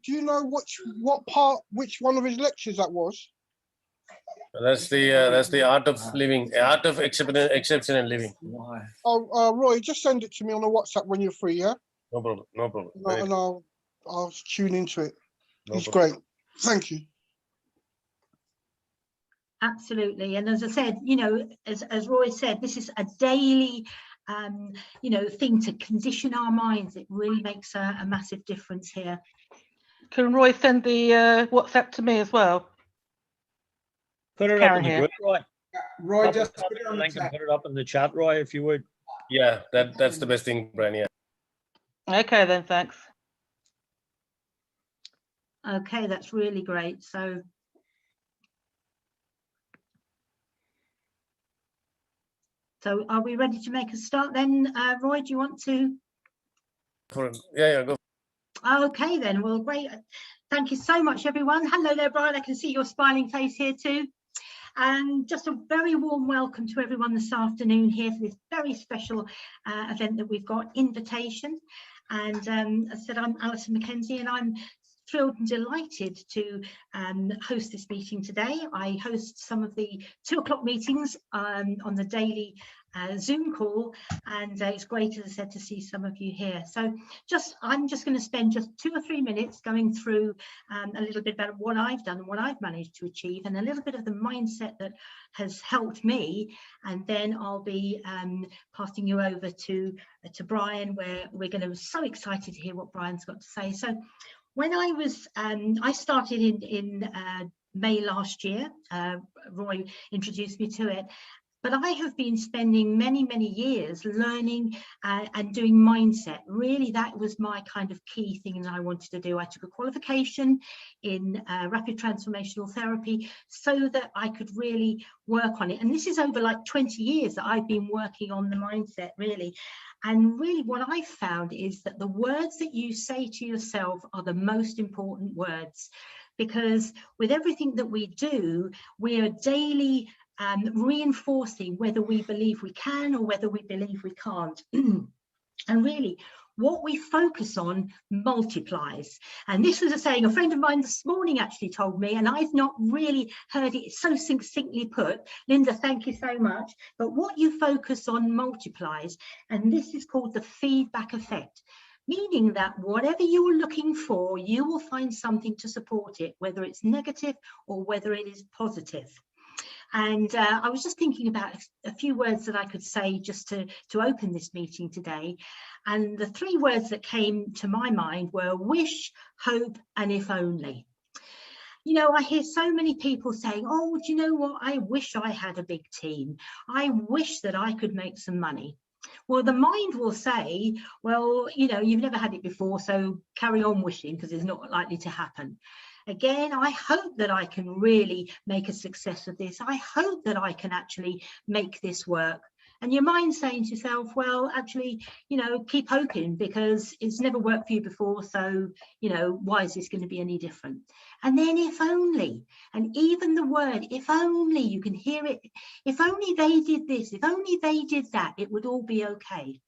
Do you know which one of his lectures that was? That's the art of living, art of exceptional living. Oh, Roy, just send it to me on the WhatsApp when you're free, yeah? No problem, no problem. And I'll tune into it. No It's problem. great. Thank you. Absolutely. And as I said, you know, as Roy said, this is a daily, you know, thing to condition our minds. It really makes a massive difference here. Can Roy send the WhatsApp to me as well? Put it Karen up in the here. group, Roy. Roy, Put just it up put it in on the the link and chat. put it up in the chat, Roy, if you would. Yeah, that's the best thing, Brian. Yeah. Okay, then, thanks. Okay, that's really great. So are we ready to make a start then? Roy, do you want to? Yeah, go. Okay then, well, great. Thank you so much, everyone. Hello there, Brian. I can see your smiling face here too. And just a very warm welcome to everyone this afternoon here for this very special event that we've got, Invitation. And as I said, I'm Alison Mackenzie, and I'm thrilled and delighted to host this meeting today. I host some of the 2 o'clock meetings on the daily Zoom call, and it's great, as I said, to see some of you here. So I'm just going to spend just 2 or 3 minutes going through a little bit about what I've done and what I've managed to achieve, and a little bit of the mindset that has helped me, and then I'll be passing you over to Brian, where we're going to be so excited to hear what Brian's got to say. So when I started in May last year, Roy introduced me to it, but I have been spending many years learning and doing mindset. Really, that was my kind of key thing that I wanted to do. I took a qualification in rapid transformational therapy so that I could really work on it. And this is over like 20 years that I've been working on the mindset, really. And really what I found is that the words that you say to yourself are the most important words, because with everything that we do, we are daily reinforcing whether we believe we can or whether we believe we can't. And really, what we focus on multiplies. And this was a saying a friend of mine this morning actually told me, and I've not really heard it so succinctly put. Linda, thank you so much. But what you focus on multiplies, and this is called the feedback effect, meaning that whatever you're looking for, you will find something to support it, whether it's negative or whether it is positive. And I was just thinking about a few words that I could say just to open this meeting today. And the 3 words that came to my mind were wish, hope, and if only. You know, I hear so many people saying, oh, do you know what? I wish I had a big team. I wish that I could make some money. Well, the mind will say, well, you know, you've never had it before, so carry on wishing, because it's not likely to happen. Again, I hope that I can really make a success of this. I hope that I can actually make this work. And your mind saying to yourself, well, actually, you know, keep hoping, because it's never worked for you before. So, you know, why is this going to be any different? And then if only, and even the word, if only, you can hear it. If only they did this, if only they did that, it would all be okay.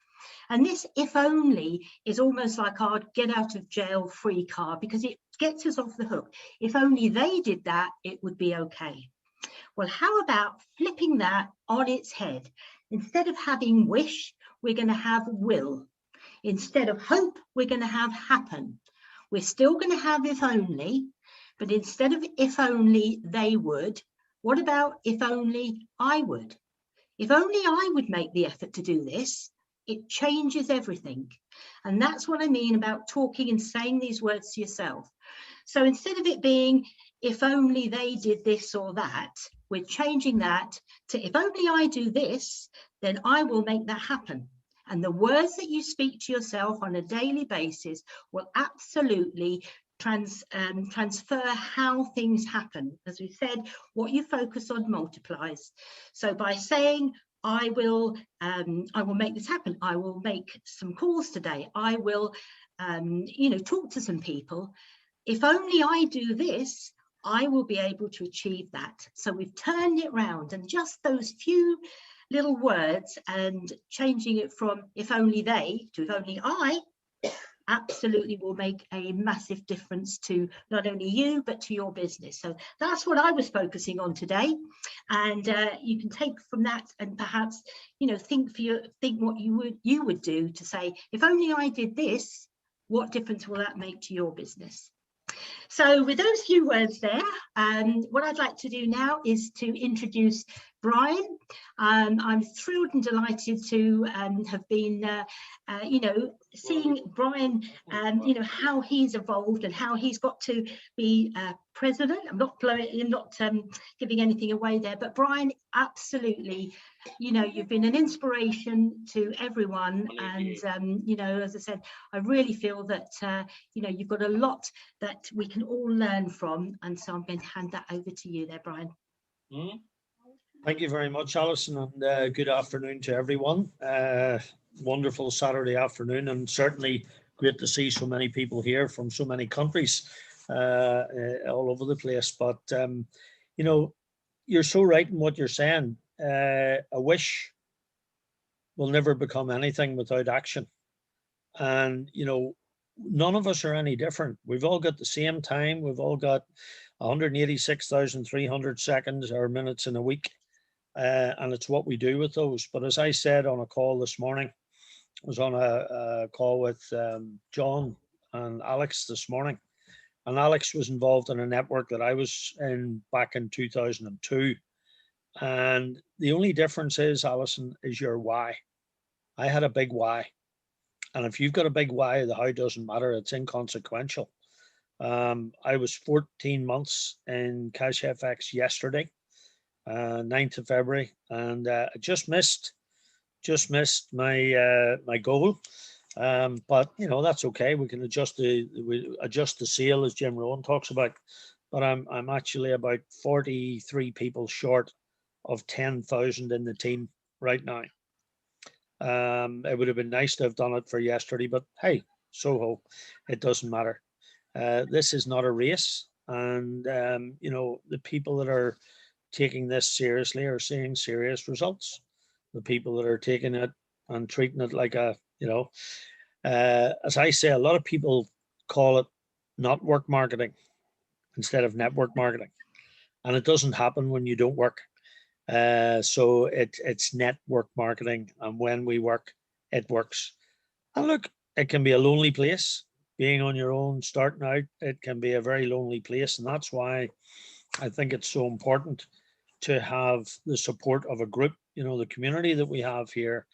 And this if only is almost like our get out of jail free card, because it gets us off the hook. If only they did that, it would be okay. Well, how about flipping that on its head? Instead of having wish, we're going to have will. Instead of hope, we're going to have happen. We're still going to have if only, but instead of if only they would, what about if only I would? If only I would make the effort to do this, it changes everything. And that's what I mean about talking and saying these words to yourself. So instead of it being, if only they did this or that, we're changing that to, if only I do this, then I will make that happen. And the words that you speak to yourself on a daily basis will absolutely transfer how things happen. As we said, what you focus on multiplies. So by saying, I will make this happen. I will make some calls today. I will, you know, talk to some people. If only I do this, I will be able to achieve that. So we've turned it round, and just those few little words and changing it from if only they to if only I, absolutely will make a massive difference to not only you but to your business. So that's what I was focusing on today, and you can take from that and perhaps, you know, think what you would do to say, if only I did this, what difference will that make to your business? So with those few words there, what I'd like to do now is to introduce Brian. I'm thrilled and delighted to have been, you know, seeing Brian, you know, how he's evolved and how he's got to be president. I'm not giving anything away there, but Brian, absolutely, you know, you've been an inspiration to everyone. And, you know, as I said, I really feel that, you know, you've got a lot that we can all learn from. And so I'm going to hand that over to you there, Brian. Thank you very much, Alison, and good afternoon to everyone. Wonderful Saturday afternoon, and certainly great to see so many people here from so many countries all over the place. But, you know, you're so right in what you're saying. A wish will never become anything without action. And, you know, none of us are any different. We've all got the same time. We've all got 186,300 seconds or minutes in a week. And it's what we do with those. But as I said on a call this morning, I was on a call with John and Alex this morning. And Alex was involved in a network that I was in back in 2002. And the only difference is, Alison, is your why. I had a big why. And if you've got a big why, the how doesn't matter. It's inconsequential. I was 14 months in CFX yesterday. 9th of February, and I just missed my my goal, but you know, that's okay. We can adjust the sail, as Jim Rowan talks about. But I'm actually about 43 people short of 10,000 in the team right now. It would have been nice to have done it for yesterday, but hey, so it doesn't matter. This is not a race, and you know, the people that are taking this seriously are seeing serious results. The people that are taking it and treating it like a, you know, as I say, a lot of people call it not work marketing instead of network marketing. And it doesn't happen when you don't work. So it's network marketing. And when we work, it works. And look, it can be a lonely place. Being on your own, starting out, it can be a very lonely place. And that's why I think it's so important to have the support of a group, you know, the community that we have here,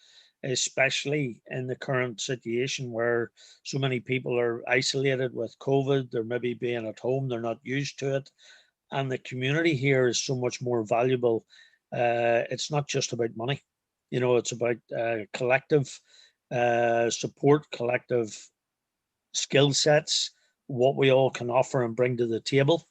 especially in the current situation where so many people are isolated with COVID. They're maybe being at home, they're not used to it. And the community here is so much more valuable. It's not just about money, you know, it's about collective support, collective skill sets, what we all can offer and bring to the table.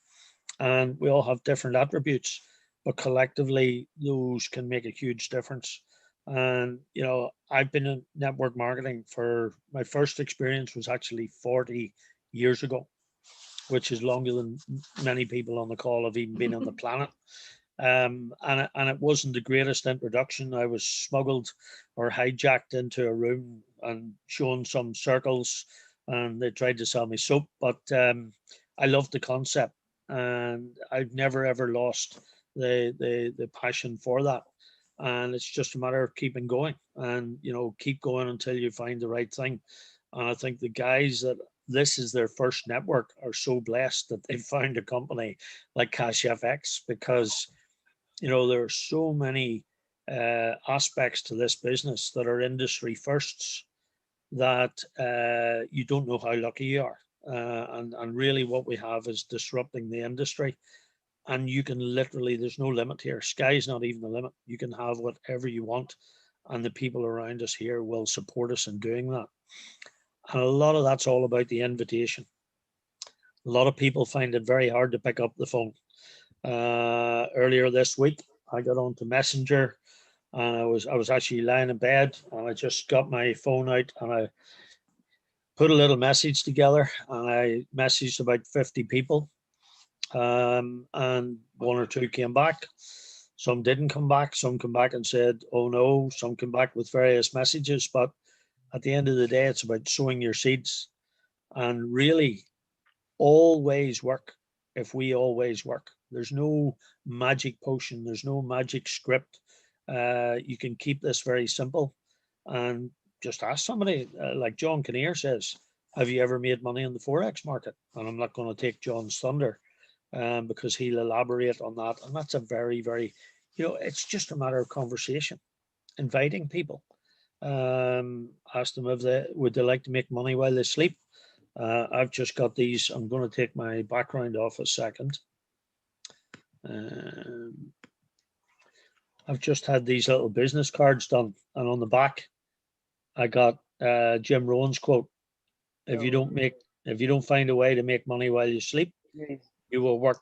And we all have different attributes, but collectively those can make a huge difference. And you know, I've been in network marketing for, my first experience was actually 40 years ago, which is longer than many people on the call have even been on the planet. And it wasn't the greatest introduction. I was smuggled or hijacked into a room and shown some circles, and they tried to sell me soap, but I loved the concept, and I've never ever lost the passion for that. And it's just a matter of keeping going, and you know, keep going until you find the right thing. And I think the guys that this is their first network are so blessed that they found a company like CFX, because you know, there are so many aspects to this business that are industry firsts that you don't know how lucky you are. And really what we have is disrupting the industry. And you can literally, there's no limit here. Sky's not even the limit. You can have whatever you want. And the people around us here will support us in doing that. And a lot of that's all about the invitation. A lot of people find it very hard to pick up the phone. Earlier this week, I got onto Messenger, and I was actually lying in bed, and I just got my phone out and I put a little message together, and I messaged about 50 people, and one or two came back. Some didn't come back. Some come back and said, oh no. Some come back with various messages. But at the end of the day, it's about sowing your seeds. and really always work if we always work. There's no magic potion, there's no magic script. You can keep this very simple and just ask somebody, like John Kinear says, have you ever made money in the Forex market? And I'm not going to take John's thunder because he'll elaborate on that. And that's a very, very, it's just a matter of conversation, inviting people. Ask them if would they like to make money while they sleep. I've just got these. I'm going to take my background off a second. I've just had these little business cards done, and on the back, I got Jim Rohn's quote: "If you don't find a way to make money while you sleep, you will work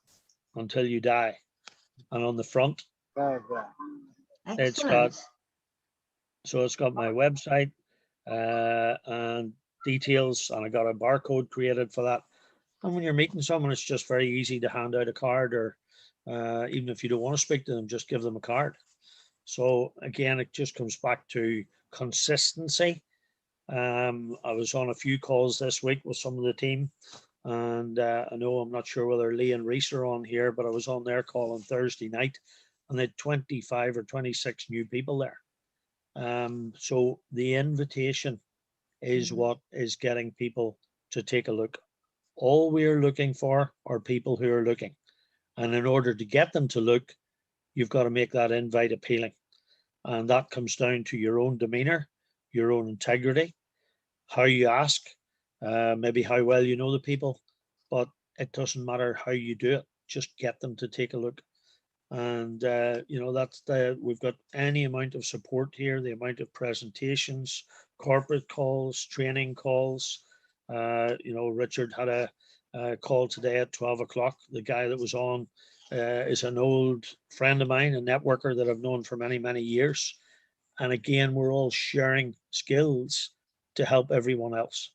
until you die." And on the front, it's got my website and details, and I got a barcode created for that. And when you're meeting someone, it's just very easy to hand out a card, or even if you don't want to speak to them, just give them a card. So again, it just comes back to consistency. I was on a few calls this week with some of the team, and I know, I'm not sure whether Lee and Reese are on here, but I was on their call on Thursday night, and they had 25 or 26 new people there. So the invitation is what is getting people to take a look. All we're looking for are people who are looking. And in order to get them to look, you've got to make that invite appealing. And that comes down to your own demeanor, your own integrity, how you ask, maybe how well you know the people, but it doesn't matter how you do it, just get them to take a look. And we've got any amount of support here, the amount of presentations, corporate calls, training calls. Richard had a call today at 12 o'clock. The guy that was on is an old friend of mine, a networker that I've known for many, many years. And again, we're all sharing skills to help everyone else.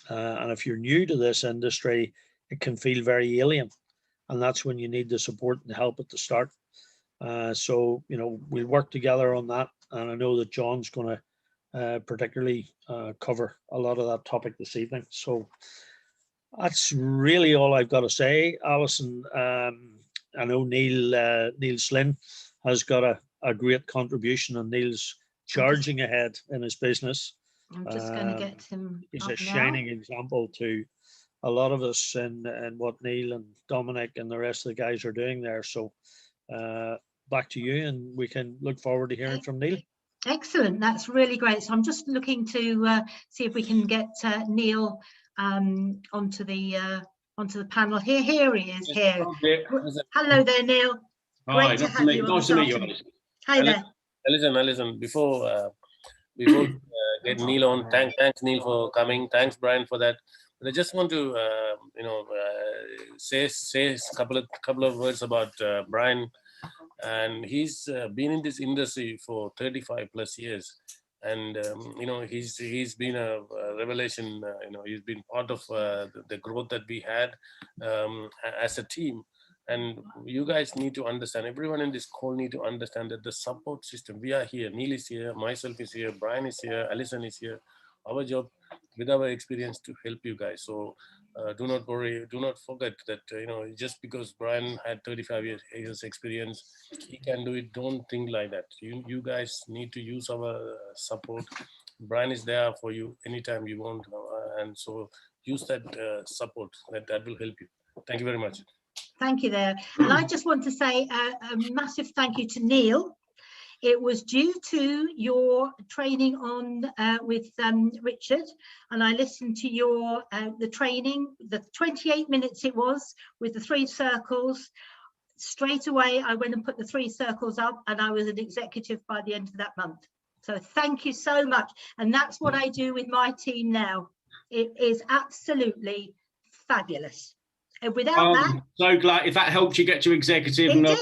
And if you're new to this industry, it can feel very alien. And that's when you need the support and help at the start. So we'll work together on that. And I know that John's going to particularly cover a lot of that topic this evening. So that's really all I've got to say. Alison, I know Neil Slynn has got a great contribution, and Neil's charging ahead in his business. I'm just going to get him. He's a shining example to a lot of us and what Neil and Dominic and the rest of the guys are doing there. So back to you, and we can look forward to hearing from Neil. Excellent, that's really great. So I'm just looking to see if we can get Neil onto the panel. Here he is. Here. Hello there, Neil. Hi, nice to meet you. Hi there. Listen. Before get Neil on, thanks Neil for coming. Thanks Brian for that. But I just want to say a couple of words about Brian. And he's been in this industry for 35 plus years, and he's been a revelation. He's been part of the growth that we had as a team. And you guys need to understand, everyone in this call need to understand that the support system, we are here, Neil is here, myself is here, Brian is here, Alison is here. Our job with our experience to help you guys. So do not worry, do not forget that, just because Brian had 35 years experience, he can do it. Don't think like that. You guys need to use our support. Brian is there for you anytime you want. And so use that support, that will help you. Thank you very much. Thank you there. And I just want to say a massive thank you to Neil. It was due to your training on with Richard, and I listened to your the training, the 28 minutes it was with the 3 circles. Straight away, I went and put the 3 circles up, and I was an executive by the end of that month. So thank you so much. And that's what I do with my team now. It is absolutely fabulous. And without that, so glad if that helped you get to executive. It did.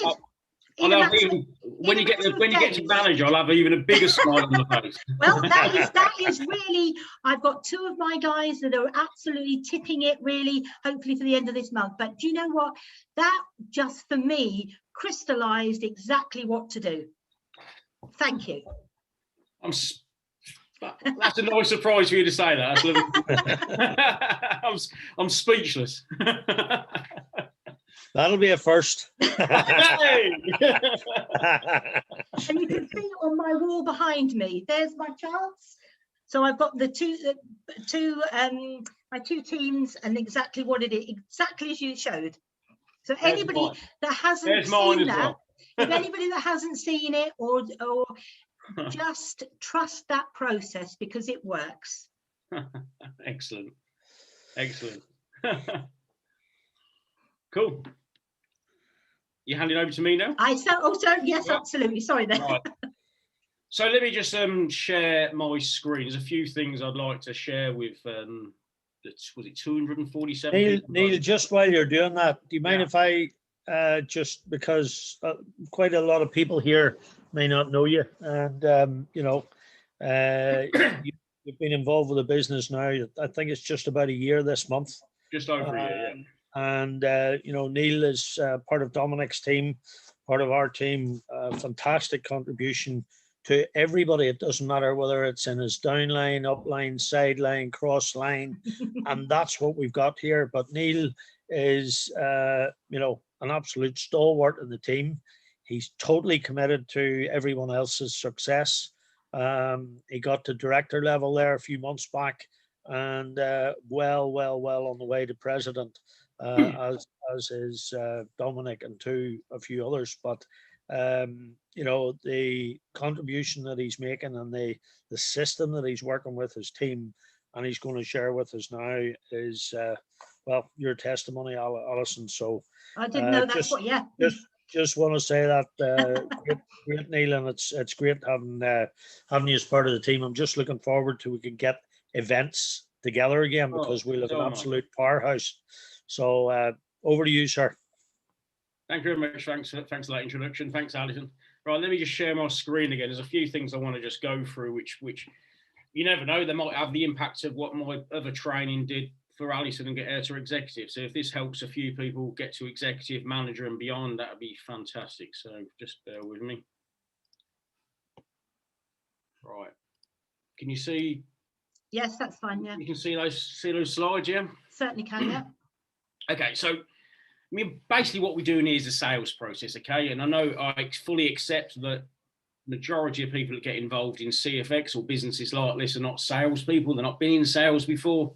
When you get to manager, I'll have even a bigger smile on the face. Well, that is really, I've got 2 of my guys that are absolutely tipping it, really, hopefully for the end of this month. But do you know what? That just for me crystallized exactly what to do. Thank you. That's a nice surprise for you to say that. That's lovely. I'm speechless. That'll be a first. Hey! And you can see on my wall behind me, there's my charts. So I've got my two teams and exactly what it is, exactly as you showed. So There's anybody mine. that hasn't There's mine seen as that, well. if anybody that hasn't seen it, or just trust that process because it works. Excellent. Excellent. Cool. You handing over to me now? Yes, Yeah. absolutely. Sorry then. Right. So let me just share my screen. There's a few things I'd like to share with was it 247 people? Neil, just while you're doing that, do you mind if I just, because quite a lot of people here may not know you, and you know, you've been involved with the business now. I think it's just about a year this month. Just over a year, yeah. And you know, Neil is part of Dominic's team, part of our team. Fantastic contribution to everybody. It doesn't matter whether it's in his downline, upline, sideline, cross line, and that's what we've got here. But Neil is, you know, an absolute stalwart in the team. He's totally committed to everyone else's success. He got to director level there a few months back, and well on the way to president, as is Dominic and a few others. But you know, the contribution that he's making and the system that he's working with his team and he's going to share with us now is well, your testimony, Alison. So I didn't know that's what. Yeah. Just want to say that great, Neil, and it's great having you as part of the team. I'm just looking forward to we can get events together again, because we'll have an absolute powerhouse. So over to you, sir. Thank you very much. Thanks for that introduction. Thanks, Alison. Right, let me just share my screen again. There's a few things I want to just go through, which you never know, they might have the impact of what my other training did for Alison and get her to executive. So if this helps a few people get to executive, manager and beyond, that would be fantastic. So just bear with me. Right. Can you see? Yes, that's fine. Yeah. You can see those slides, yeah? Certainly can, yeah. Okay, so I mean, basically what we're doing here is a sales process, okay? And I know I fully accept that majority of people that get involved in CFX or businesses like this are not salespeople. They're not been in sales before.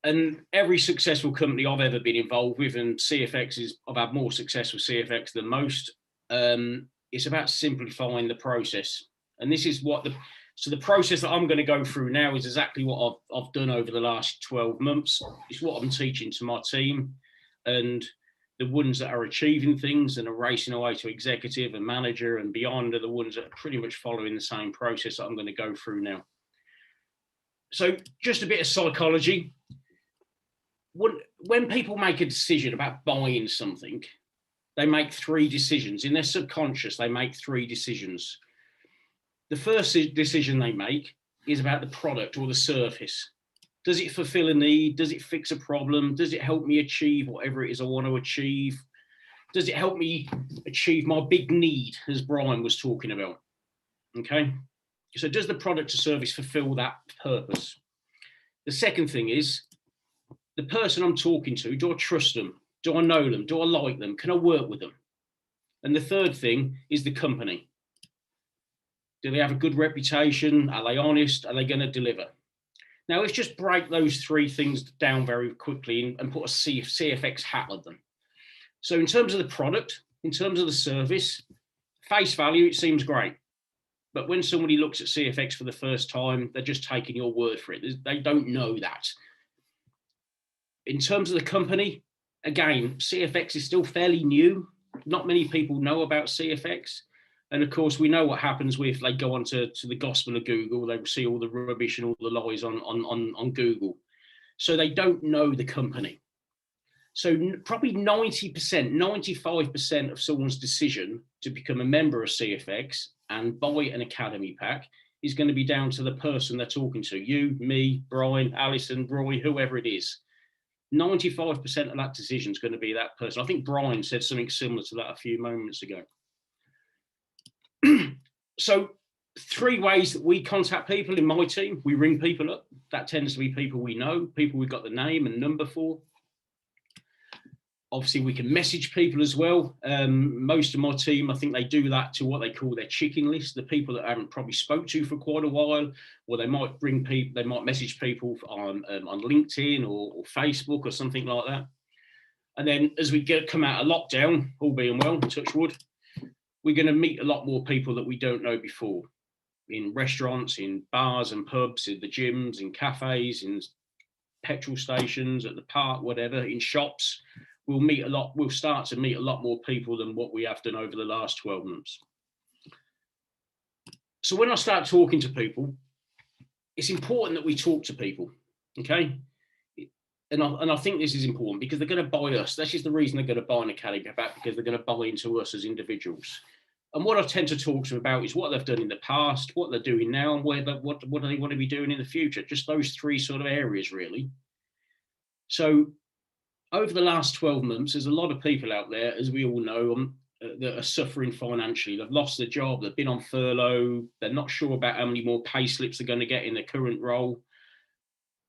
And every successful company I've ever been involved with, and I've had more success with CFX than most, it's about simplifying the process. And this is what the process that I'm going to go through now is exactly what I've done over the last 12 months. It's what I'm teaching to my team, and the ones that are achieving things and are racing away to executive and manager and beyond are the ones that are pretty much following the same process that I'm going to go through now. So just a bit of psychology. When people make a decision about buying something, they make 3 decisions. In their subconscious, they make 3 decisions. The first decision they make is about the product or the service. Does it fulfill a need? Does it fix a problem? Does it help me achieve whatever it is I want to achieve? Does it help me achieve my big need, as Brian was talking about? Okay. So does the product or service fulfill that purpose? The second thing is, the person I'm talking to, do I trust them? Do I know them? Do I like them? Can I work with them? And the third thing is the company. Do they have a good reputation? Are they honest? Are they going to deliver? Now, let's just break those 3 things down very quickly and put a CFX hat on them. So in terms of the product, in terms of the service, face value, it seems great. But when somebody looks at CFX for the first time, they're just taking your word for it. They don't know that. In terms of the company, again, CFX is still fairly new. Not many people know about CFX. And of course, we know what happens if they go onto the gospel of Google. They see all the rubbish and all the lies on Google. So they don't know the company. So probably 90%, 95% of someone's decision to become a member of CFX and buy an academy pack is going to be down to the person they're talking to. You, me, Brian, Alison, Roy, whoever it is. 95% of that decision is going to be that person. I think Brian said something similar to that a few moments ago. So 3 ways that we contact people in my team. We ring people up. That tends to be people we know, people we've got the name and number for. Obviously, we can message people as well. Most of my team, I think they do that to what they call their chicken list, the people that I haven't probably spoke to for quite a while, or they might ring people, they might message people on LinkedIn or Facebook or something like that. And then as we come out of lockdown, all being well, touch wood, we're going to meet a lot more people that we don't know before, in restaurants, in bars and pubs, in the gyms, in cafes, in petrol stations, at the park, whatever, in shops. We'll start to meet a lot more people than what we have done over the last 12 months. So when I start talking to people, it's important that we talk to people, okay? And I think this is important because they're going to buy us. That's just the reason they're going to buy an academy, because they're going to buy into us as individuals. And what I tend to talk to them about is what they've done in the past, what they're doing now, and what do they want to be doing in the future. Just those 3 sort of areas, really. So over the last 12 months, there's a lot of people out there, as we all know, that are suffering financially. They've lost their job, they've been on furlough, they're not sure about how many more pay slips they're going to get in their current role.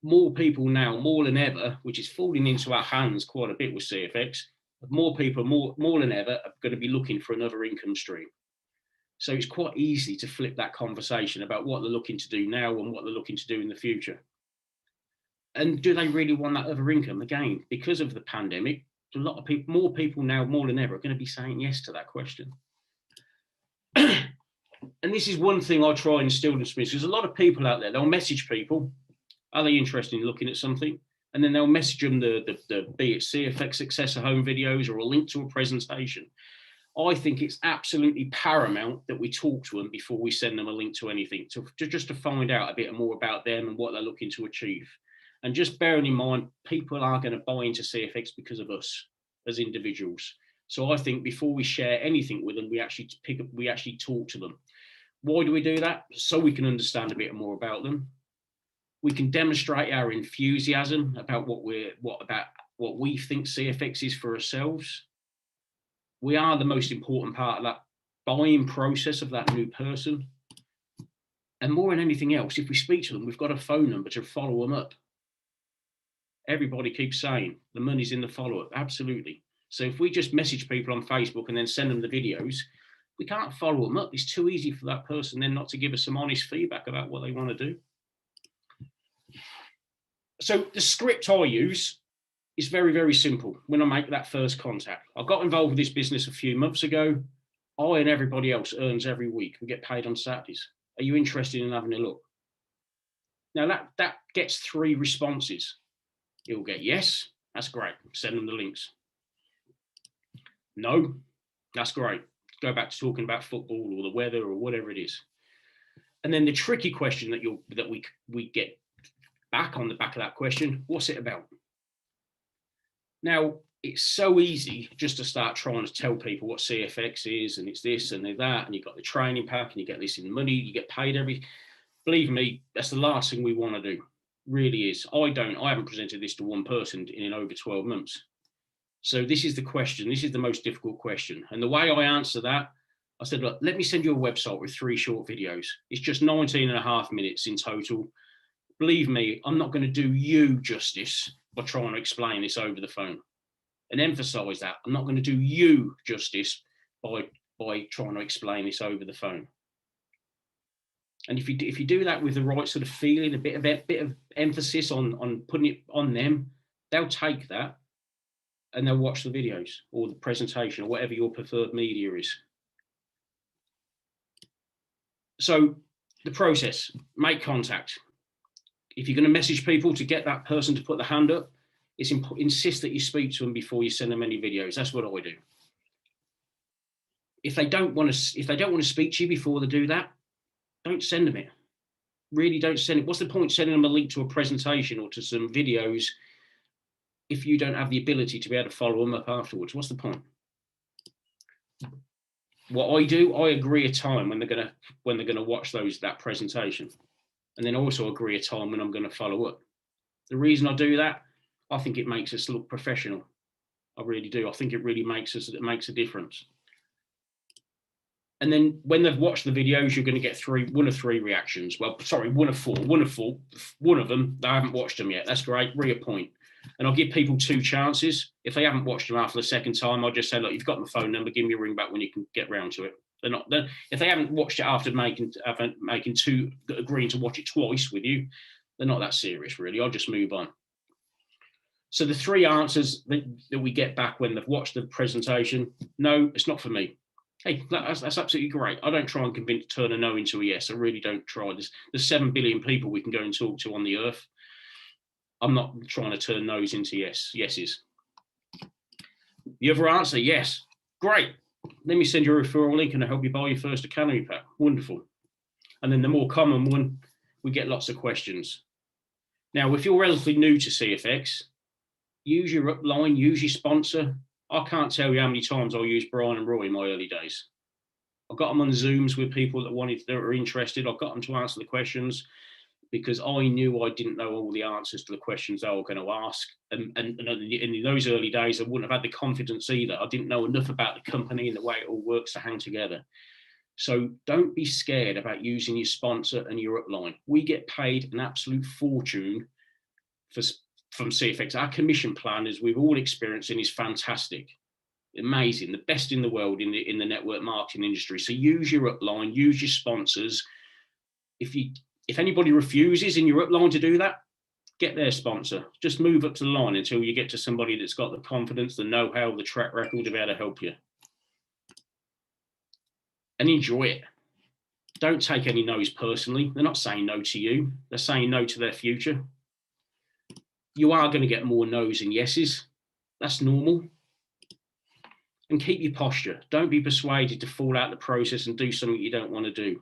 More people now, more than ever, which is falling into our hands quite a bit with CFX, more people, more than ever, are going to be looking for another income stream. So it's quite easy to flip that conversation about what they're looking to do now and what they're looking to do in the future. And do they really want that other income? Again, because of the pandemic, a lot of people, more people now, more than ever, are going to be saying yes to that question. And this is one thing I try and instill in Smiths. There's a lot of people out there, they'll message people, are they interested in looking at something? And then they'll message them the be it CFX Successor Home videos or a link to a presentation. I think it's absolutely paramount that we talk to them before we send them a link to anything, just to find out a bit more about them and what they're looking to achieve. And just bearing in mind, people are going to buy into CFX because of us as individuals. So I think before we share anything with them, we actually talk to them. Why do we do that? So we can understand a bit more about them. We can demonstrate our enthusiasm about what we think CFX is for ourselves. We are the most important part of that buying process of that new person. And more than anything else, if we speak to them, we've got a phone number to follow them up. Everybody keeps saying the money's in the follow-up. Absolutely. So if we just message people on Facebook and then send them the videos, we can't follow them up. It's too easy for that person then not to give us some honest feedback about what they want to do. So the script I use is very, very simple when I make that first contact. I got involved with this business a few months ago. I and everybody else earns every week. We get paid on Saturdays. Are you interested in having a look? Now that gets 3 responses. You'll get yes, that's great. Send them the links. No, that's great. Go back to talking about football or the weather or whatever it is. And then the tricky question that we get back on the back of that question, what's it about? Now, it's so easy just to start trying to tell people what CFX is, and it's this and that, and you've got the training pack, and you get this in money, you get paid every. Believe me, that's the last thing we want to do. Really is. I haven't presented this to one person in over 12 months. So this is the question. This is the most difficult question. And the way I answer that, I said, look, let me send you a website with 3 short videos. It's just 19.5 minutes in total. Believe me, I'm not going to do you justice by trying to explain this over the phone. And emphasize that. I'm not going to do you justice by trying to explain this over the phone. And if you do that with the right sort of feeling, a bit of emphasis on putting it on them, they'll take that and they'll watch the videos or the presentation or whatever your preferred media is. So the process, make contact. If you're going to message people to get that person to put the hand up, it's insist that you speak to them before you send them any videos. That's what I do. If they don't want to speak to you before they do that, don't send them it. Really don't send it. What's the point sending them a link to a presentation or to some videos if you don't have the ability to be able to follow them up afterwards? What's the point? What I do, I agree a time when they're gonna watch that presentation, and then also agree a time when I'm going to follow up. The reason I do that, I think it makes us look professional. I really do. I think it really makes a difference. And then when they've watched the videos, you're going to get one of three reactions. Well, sorry, one of four. One of them, they haven't watched them yet. That's great. Reappoint. And I'll give people 2 chances. If they haven't watched them after the second time, I'll just say, look, you've got my phone number. Give me a ring back when you can get round to it. If they haven't watched it after agreeing to watch it twice with you, they're not that serious, really. I'll just move on. So the 3 answers that we get back when they've watched the presentation: no, it's not for me. Hey, that's absolutely great. I don't try and turn a no into a yes. I really don't try. There's 7 billion people we can go and talk to on the earth. I'm not trying to turn no's into yeses. The other answer, yes. Great. Let me send you a referral link and I'll help you buy your first Academy pack. Wonderful. And then the more common one, we get lots of questions. Now, if you're relatively new to CFX, use your upline, use your sponsor. I can't tell you how many times I used Brian and Roy in my early days. I got them on Zooms with people that were interested. I got them to answer the questions because I knew I didn't know all the answers to the questions they were going to ask. And in those early days, I wouldn't have had the confidence either. I didn't know enough about the company and the way it all works to hang together. So don't be scared about using your sponsor and your upline. We get paid an absolute fortune from CFX. Our commission plan, as we've all experienced, is fantastic, amazing, the best in the world in the network marketing industry. So use your upline, use your sponsors. If anybody refuses in your upline to do that, get their sponsor. Just move up to the line until you get to somebody that's got the confidence, the know-how, the track record to be able to help you. And enjoy it. Don't take any no's personally. They're not saying no to you. They're saying no to their future. You are going to get more no's and yeses. That's normal. And keep your posture. Don't be persuaded to fall out the process and do something you don't want to do.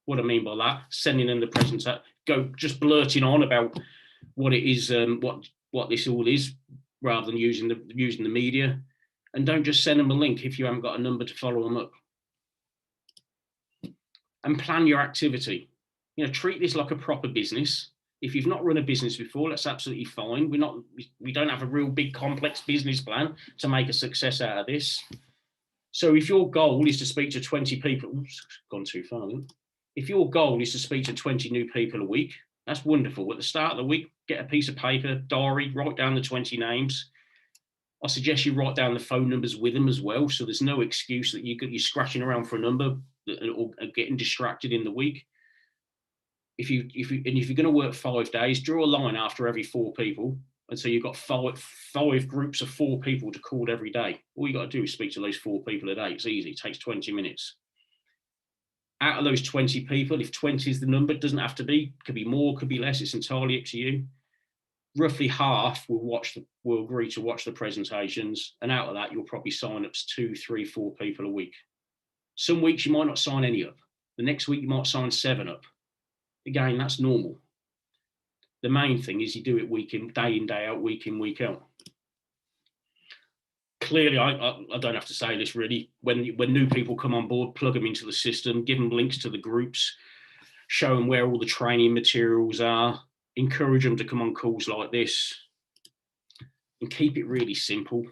What I mean by that, sending them the presentation, just blurting on about what it is, what this all is, rather than using the media. And don't just send them a link if you haven't got a number to follow them up. And plan your activity. Treat this like a proper business. If you've not run a business before, that's absolutely fine. We don't have a real big complex business plan to make a success out of this. So if your goal is to speak to 20 people, oops, gone too far. If your goal is to speak to 20 new people a week, that's wonderful. At the start of the week, get a piece of paper, diary, write down the 20 names. I suggest you write down the phone numbers with them as well, so there's no excuse that you're scratching around for a number or getting distracted in the week. If you're going to work 5 days, draw a line after every 4 people, and so you've got five groups of 4 people to call every day. All you got to do is speak to those 4 people a day. It's easy. It takes 20 minutes. Out of those 20 people, if 20 is the number, it doesn't have to be. Could be more, could be less. It's entirely up to you. Roughly half will agree to watch the presentations, and out of that, you'll probably sign up 2, 3, 4 people a week. Some weeks you might not sign any up. The next week you might sign 7 up. Again, that's normal. The main thing is you do it day in, day out, week in, week out. Clearly, I don't have to say this really. When new people come on board, plug them into the system, give them links to the groups, show them where all the training materials are, encourage them to come on calls like this, and keep it really simple.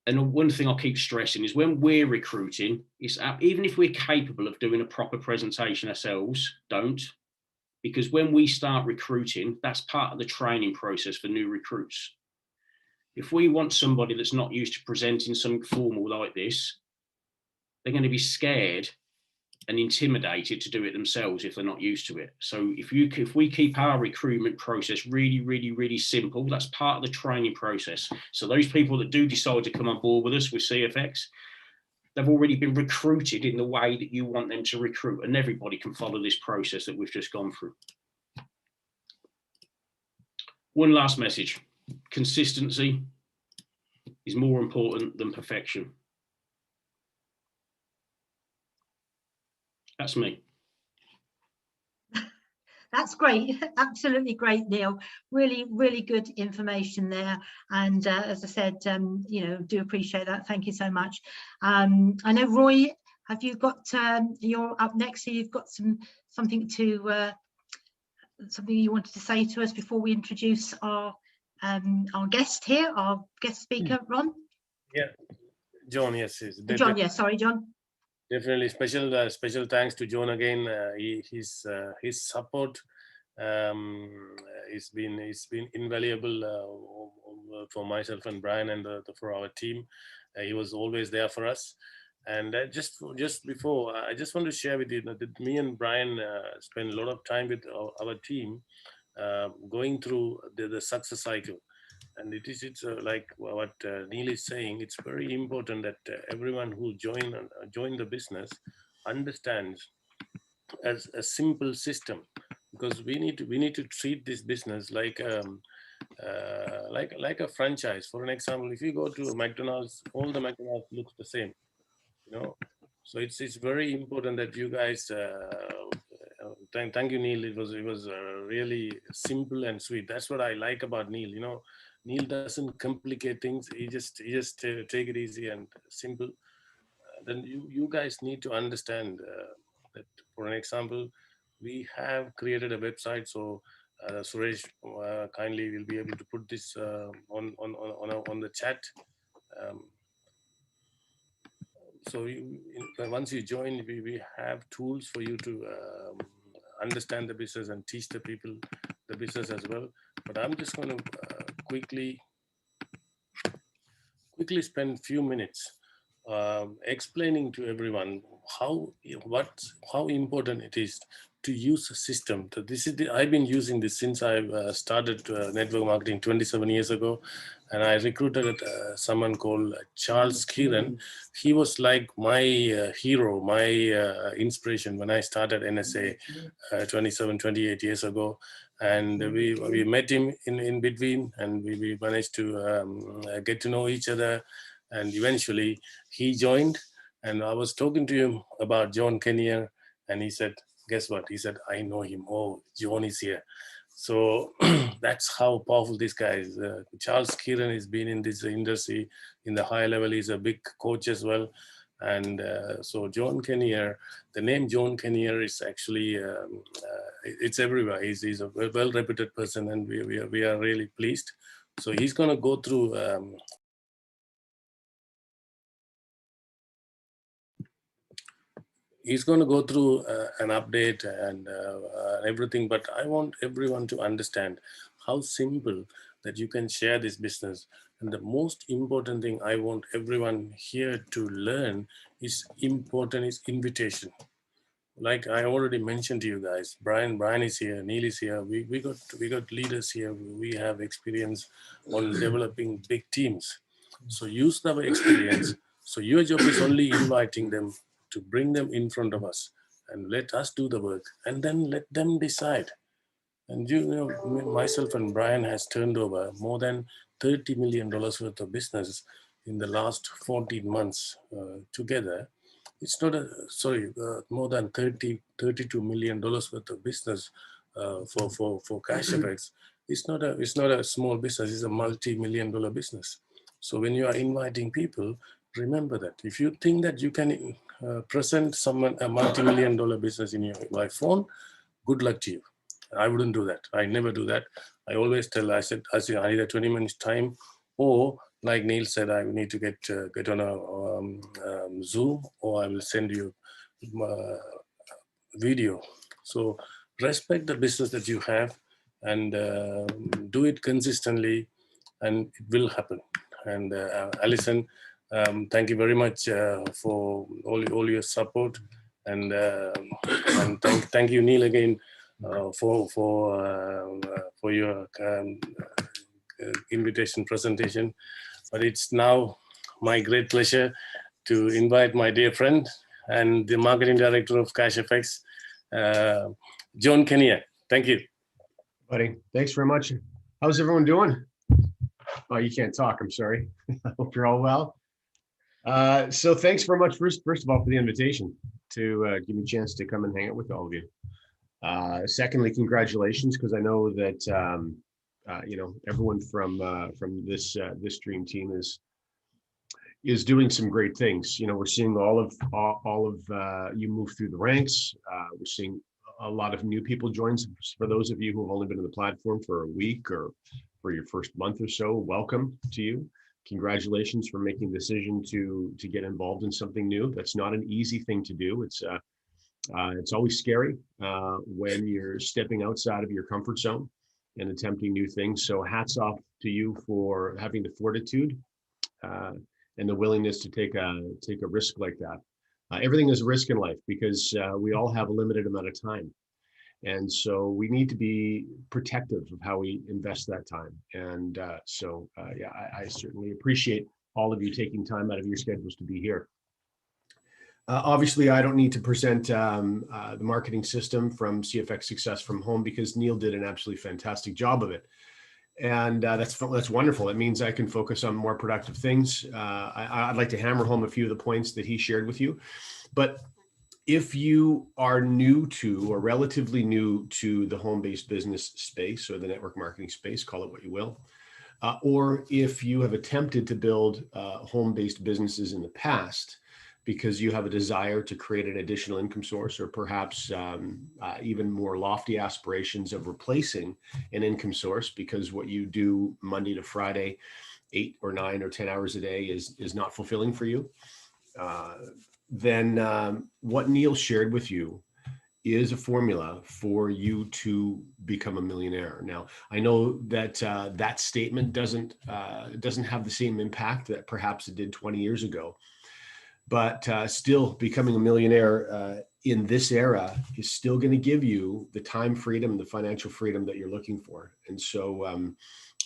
And one thing I keep stressing is when we're recruiting, even if we're capable of doing a proper presentation ourselves, don't. Because when we start recruiting, that's part of the training process for new recruits. If we want somebody that's not used to presenting something formal like this, they're going to be scared and intimidated to do it themselves if they're not used to it. So if we keep our recruitment process really, really, really simple, that's part of the training process. So those people that do decide to come on board with us with CFX, they've already been recruited in the way that you want them to recruit, and everybody can follow this process that we've just gone through. One last message. Consistency is more important than perfection. That's me. That's great. Absolutely great, Neil. Really, really good information there. And as I said, do appreciate that. Thank you so much. I know, Roy, have you got, you're up next, so you've got something you wanted to say to us before we introduce our guest here, our guest speaker, Ron? Yeah, John, yes. John, yes, sorry, John. Definitely special thanks to John again. His support it's been invaluable for myself and Brian and for our team. He was always there for us. And just before, I just want to share with you that me and Brian spend a lot of time with our team going through the success cycle. And it's like what Neil is saying. It's very important that everyone who join the business understands as a simple system, because we need to treat this business like like a franchise. For an example, if you go to a McDonald's, all the McDonald's looks the same, you know. So it's very important that you guys thank you, Neil. It was really simple and sweet. That's what I like about Neil. You know, Neil doesn't complicate things. He just take it easy and simple. Then you guys need to understand that. For an example, we have created a website. So Suresh kindly will be able to put this on the chat. Um, so once you join, we have tools for you to understand the business and teach the people the business as well. But I'm just going to quickly spend a few minutes explaining to everyone how important it is to use a system. So I've been using this since I've started network marketing 27 years ago, and I recruited someone called Charles Kieran. He was like my hero, my inspiration when I started NSA 28 years ago. And we met him in between, and we managed to get to know each other. And eventually he joined, and I was talking to him about John Kinear, and he said, guess what? He said, I know him. Oh, John is here. So that's how powerful this guy is. Charles Kieran has been in this industry in the high level. He's a big coach as well. And so John Kinear, the name John Kinear is actually, it's everywhere. He's a well-reputed person, and we are really pleased. So he's going to go through an update and everything, but I want everyone to understand how simple that you can share this business. And the most important thing I want everyone here to learn is invitation. Like I already mentioned to you guys, Brian is here, Neil is here. We got leaders here. We have experience on developing big teams. So use our experience. So your job is only inviting them, to bring them in front of us, and let us do the work, and then let them decide. And you know, myself and Brian has turned over more than $30 million worth of business in the last 14 months together. It's not more than $32 million worth of business for CashFX. It's not a small business. It's a multi-million-dollar business. So when you are inviting people, remember that if you think that you can present someone a multi-million-dollar business in your phone, good luck to you. I wouldn't do that. I never do that. I always tell, I said I need a 20 minutes time, or like Neil said, I need to get on a Zoom, or I will send you video. So respect the business that you have, and do it consistently, and it will happen. And Alison, thank you very much for all your support, and thank you, Neil, again for your invitation presentation. But it's now my great pleasure to invite my dear friend and the marketing director of CashFX, John Kinear. Thank you. Buddy, thanks very much. How's everyone doing? Oh, you can't talk, I'm sorry. I hope you're all well. So thanks very much, first of all, for the invitation to give me a chance to come and hang out with all of you. Secondly, congratulations, because I know that you know, everyone from this dream team is doing some great things. You know, we're seeing all of you move through the ranks. We're seeing a lot of new people join. For those of you who have only been on the platform for a week or for your first month or so, welcome to you. congratulations for making the decision to get involved in something new. That's not an easy thing to do. It's always scary when you're stepping outside of your comfort zone and attempting new things. So hats off to you for having the fortitude and the willingness to take a risk like that. Everything is a risk in life because we all have a limited amount of time. And so we need to be protective of how we invest that time. And yeah, I certainly appreciate all of you taking time out of your schedules to be here. Obviously, I don't need to present the marketing system from CFX Success from Home because Neil did an absolutely fantastic job of it. And that's wonderful. It means I can focus on more productive things. I'd like to hammer home a few of the points that he shared with you. But if you are new to or relatively new to the home-based business space or the network marketing space, call it what you will, or if you have attempted to build home-based businesses in the past because you have a desire to create an additional income source or perhaps even more lofty aspirations of replacing an income source because what you do Monday to Friday, 8 or 9 or 10 hours a day is not fulfilling for you, then what Neil shared with you is a formula for you to become a millionaire. Now, I know that that statement doesn't have the same impact that perhaps it did 20 years ago, but still becoming a millionaire in this era is still going to give you the time freedom, the financial freedom that you're looking for. And so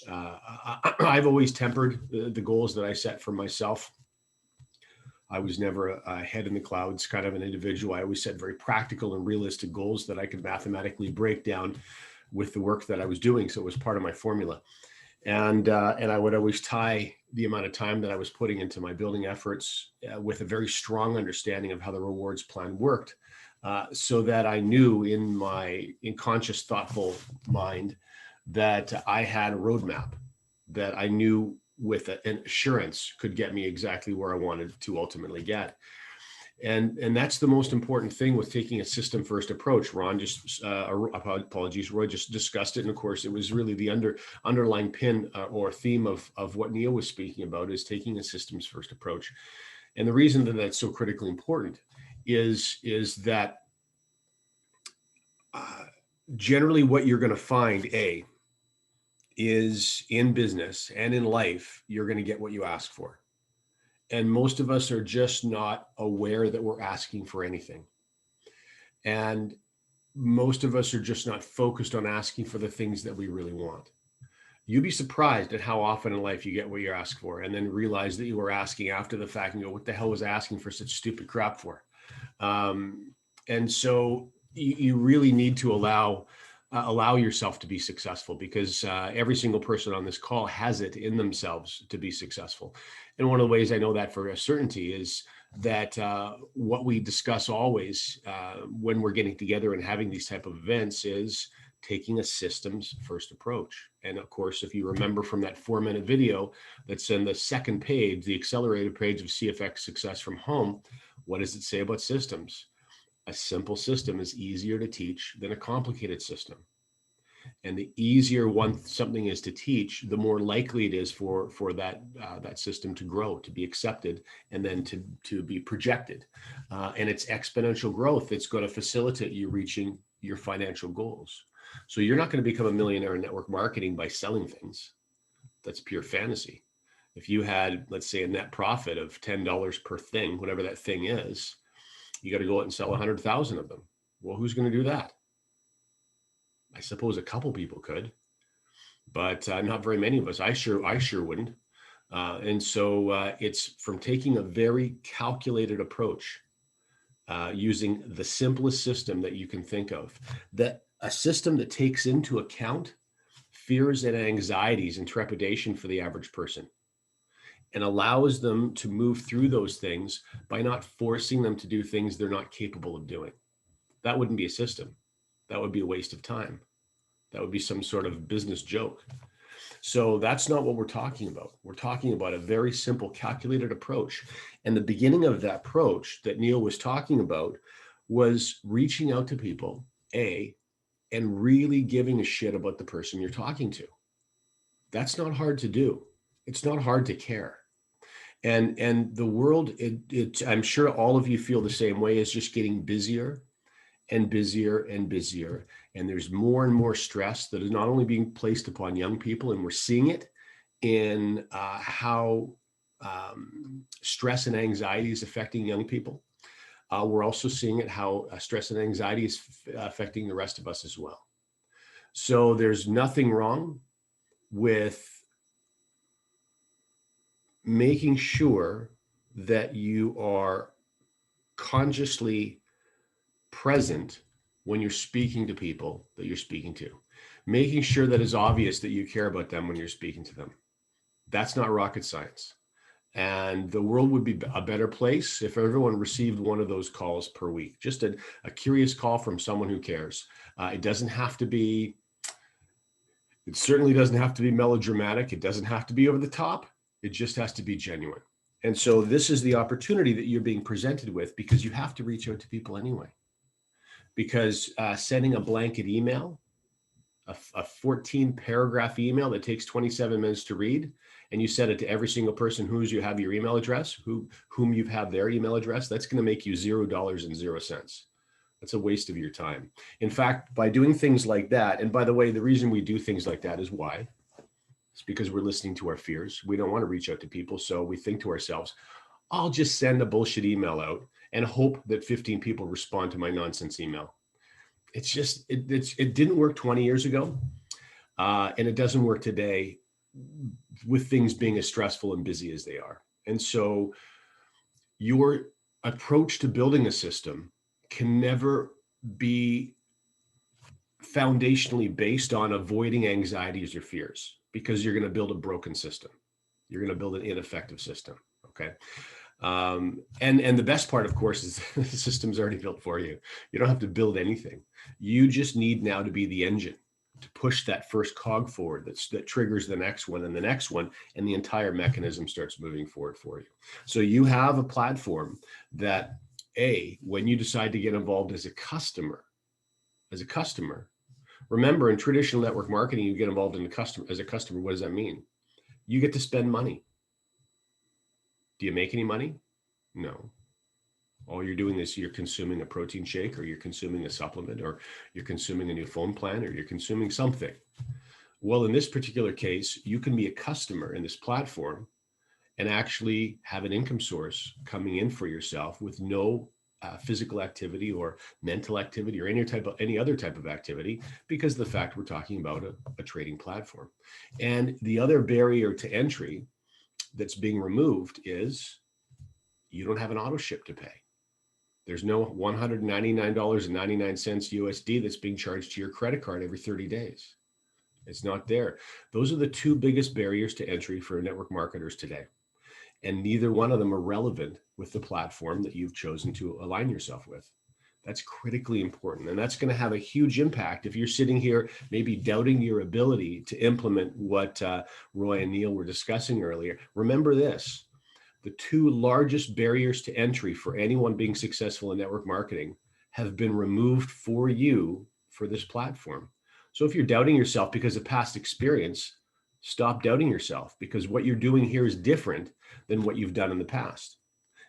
I've always tempered the goals that I set for myself. I was never a head in the clouds kind of an individual. I always set very practical and realistic goals that I could mathematically break down with the work that I was doing. So it was part of my formula. And I would always tie the amount of time that I was putting into my building efforts with a very strong understanding of how the rewards plan worked, so that I knew in my conscious, thoughtful mind that I had a roadmap that I knew with an assurance could get me exactly where I wanted to ultimately get. And that's the most important thing with taking a system first approach. Ron just, apologies, Roy just discussed it. And of course, it was really the underlying pin or theme of what Neil was speaking about is taking a systems first approach. And the reason that that's so critically important is that generally what you're going to find, is in business and in life, you're going to get what you ask for. And most of us are just not aware that we're asking for anything. And most of us are just not focused on asking for the things that we really want. You'd be surprised at how often in life you get what you ask for and then realize that you were asking after the fact and go, what the hell was I asking for such stupid crap for? And so you really need to allow yourself to be successful because every single person on this call has it in themselves to be successful. And one of the ways I know that for a certainty is that what we discuss always when we're getting together and having these type of events is taking a systems first approach. And of course, if you remember from that 4-minute video that's in the second page, the accelerated page of CFX Success from Home, what does it say about systems? A simple system is easier to teach than a complicated system. And the easier something is to teach, the more likely it is for that system to grow, to be accepted, and then to be projected. And it's exponential growth that's going to facilitate you reaching your financial goals. So you're not going to become a millionaire in network marketing by selling things. That's pure fantasy. If you had, let's say, a net profit of $10 per thing, whatever that thing is, you got to go out and sell 100,000 of them. Well, who's going to do that? I suppose a couple people could, but not very many of us. I sure wouldn't. And so it's from taking a very calculated approach, using the simplest system that you can think of, that a system that takes into account fears and anxieties and trepidation for the average person, and allows them to move through those things by not forcing them to do things they're not capable of doing. That wouldn't be a system. That would be a waste of time. That would be some sort of business joke. So that's not what we're talking about. We're talking about a very simple, calculated approach. And the beginning of that approach that Neil was talking about was reaching out to people, and really giving a shit about the person you're talking to. That's not hard to do. it's not hard to care. And the world, I'm sure all of you feel the same way, is just getting busier and busier and busier. And there's more and more stress that is not only being placed upon young people, and we're seeing it in how stress and anxiety is affecting young people. We're also seeing it how stress and anxiety is affecting the rest of us as well. So there's nothing wrong with making sure that you are consciously present when you're speaking to people that you're speaking to, making sure that it's obvious that you care about them when you're speaking to them. That's not rocket science. And the world would be a better place if everyone received one of those calls per week, just a curious call from someone who cares. It doesn't have to be, it certainly doesn't have to be melodramatic. It doesn't have to be over the top. It just has to be genuine. And so this is the opportunity that you're being presented with, because you have to reach out to people anyway. Because sending a blanket email, a 14 paragraph email that takes 27 minutes to read, and you send it to every single person you have your email address, whom you've had their email address, that's going to make you $0.00. That's a waste of your time. In fact, by doing things like that, and by the way, the reason we do things like that is why? It's because we're listening to our fears. We don't want to reach out to people. So we think to ourselves, I'll just send a bullshit email out and hope that 15 people respond to my nonsense email. It's just, it didn't work 20 years ago. And it doesn't work today with things being as stressful and busy as they are. And so your approach to building a system can never be foundationally based on avoiding anxieties or fears, because you're going to build a broken system. You're going to build an ineffective system. Okay. And the best part, of course, is the system's already built for you. You don't have to build anything. You just need now to be the engine to push that first cog forward that triggers the next one and the next one, and the entire mechanism starts moving forward for you. So you have a platform that, when you decide to get involved as a customer, remember, in traditional network marketing, you get involved as a customer. What does that mean? You get to spend money. Do you make any money? No. All you're doing is you're consuming a protein shake, or you're consuming a supplement, or you're consuming a new phone plan, or you're consuming something. Well, in this particular case, you can be a customer in this platform and actually have an income source coming in for yourself with no physical activity or mental activity or any other type of activity, because of the fact we're talking about a trading platform. And the other barrier to entry that's being removed is you don't have an auto ship to pay. There's no $199.99 USD that's being charged to your credit card every 30 days. It's not there. Those are the two biggest barriers to entry for network marketers today. And neither one of them are relevant with the platform that you've chosen to align yourself with. That's critically important. And that's going to have a huge impact if you're sitting here maybe doubting your ability to implement what Roy and Neil were discussing earlier. Remember this: the two largest barriers to entry for anyone being successful in network marketing have been removed for you for this platform. So if you're doubting yourself because of past experience, stop doubting yourself, because what you're doing here is different than what you've done in the past.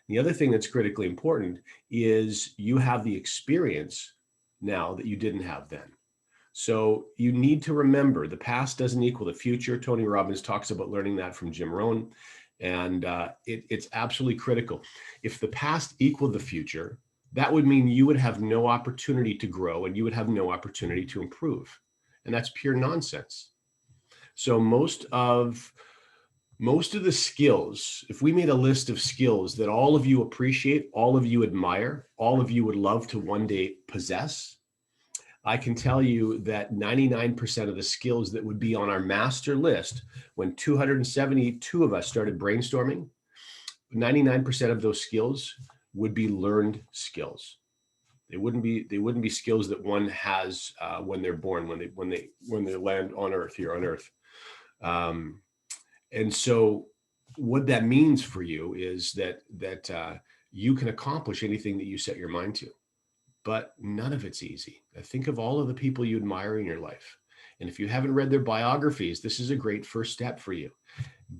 The other thing that's critically important is you have the experience now that you didn't have then. So you need to remember, the past doesn't equal the future. Tony Robbins talks about learning that from Jim Rohn. And it's absolutely critical. If the past equaled the future, that would mean you would have no opportunity to grow, and you would have no opportunity to improve. And that's pure nonsense. So most of the skills, if we made a list of skills that all of you appreciate, all of you admire, all of you would love to one day possess, I can tell you that 99% of the skills that would be on our master list when 272 of us started brainstorming, 99% of those skills would be learned skills. They wouldn't be skills that one has when they're born, when they land on Earth, here on Earth. And so what that means for you is that you can accomplish anything that you set your mind to. But none of it's easy. Think of all of the people you admire in your life. And if you haven't read their biographies, this is a great first step for you.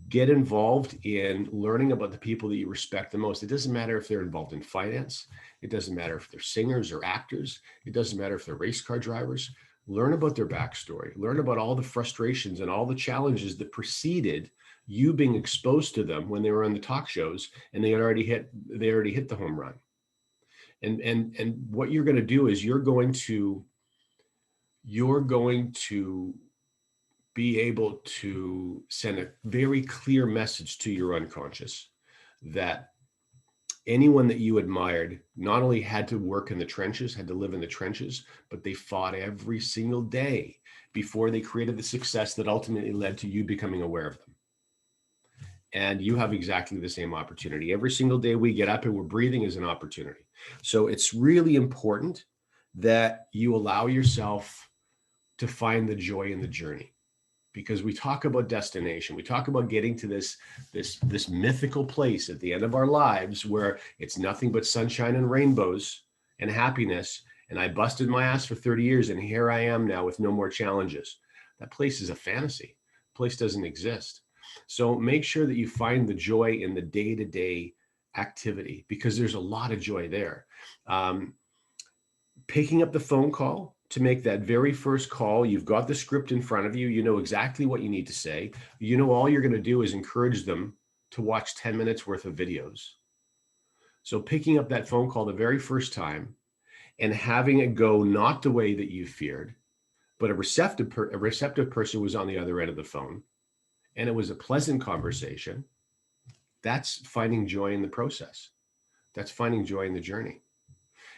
Get involved in learning about the people that you respect the most. It doesn't matter if they're involved in finance. It doesn't matter if they're singers or actors. It doesn't matter if they're race car drivers. Learn about their backstory. Learn about all the frustrations and all the challenges that preceded you being exposed to them when they were on the talk shows and they already hit the home run. And what you're going to do is you're going to be able to send a very clear message to your unconscious that anyone that you admired not only had to work in the trenches, had to live in the trenches, but they fought every single day before they created the success that ultimately led to you becoming aware of them. And you have exactly the same opportunity. Every single day we get up and we're breathing is an opportunity. So it's really important that you allow yourself to find the joy in the journey. Because we talk about destination, we talk about getting to this mythical place at the end of our lives where it's nothing but sunshine and rainbows and happiness. And I busted my ass for 30 years and here I am now with no more challenges. That place is a fantasy. The place doesn't exist. So make sure that you find the joy in the day-to-day activity because there's a lot of joy there. Picking up the phone call to make that very first call, you've got the script in front of you, you know exactly what you need to say. You know, all you're going to do is encourage them to watch 10 minutes worth of videos. So picking up that phone call the very first time and having it go not the way that you feared, but a receptive person was on the other end of the phone and it was a pleasant conversation. That's finding joy in the process. That's finding joy in the journey.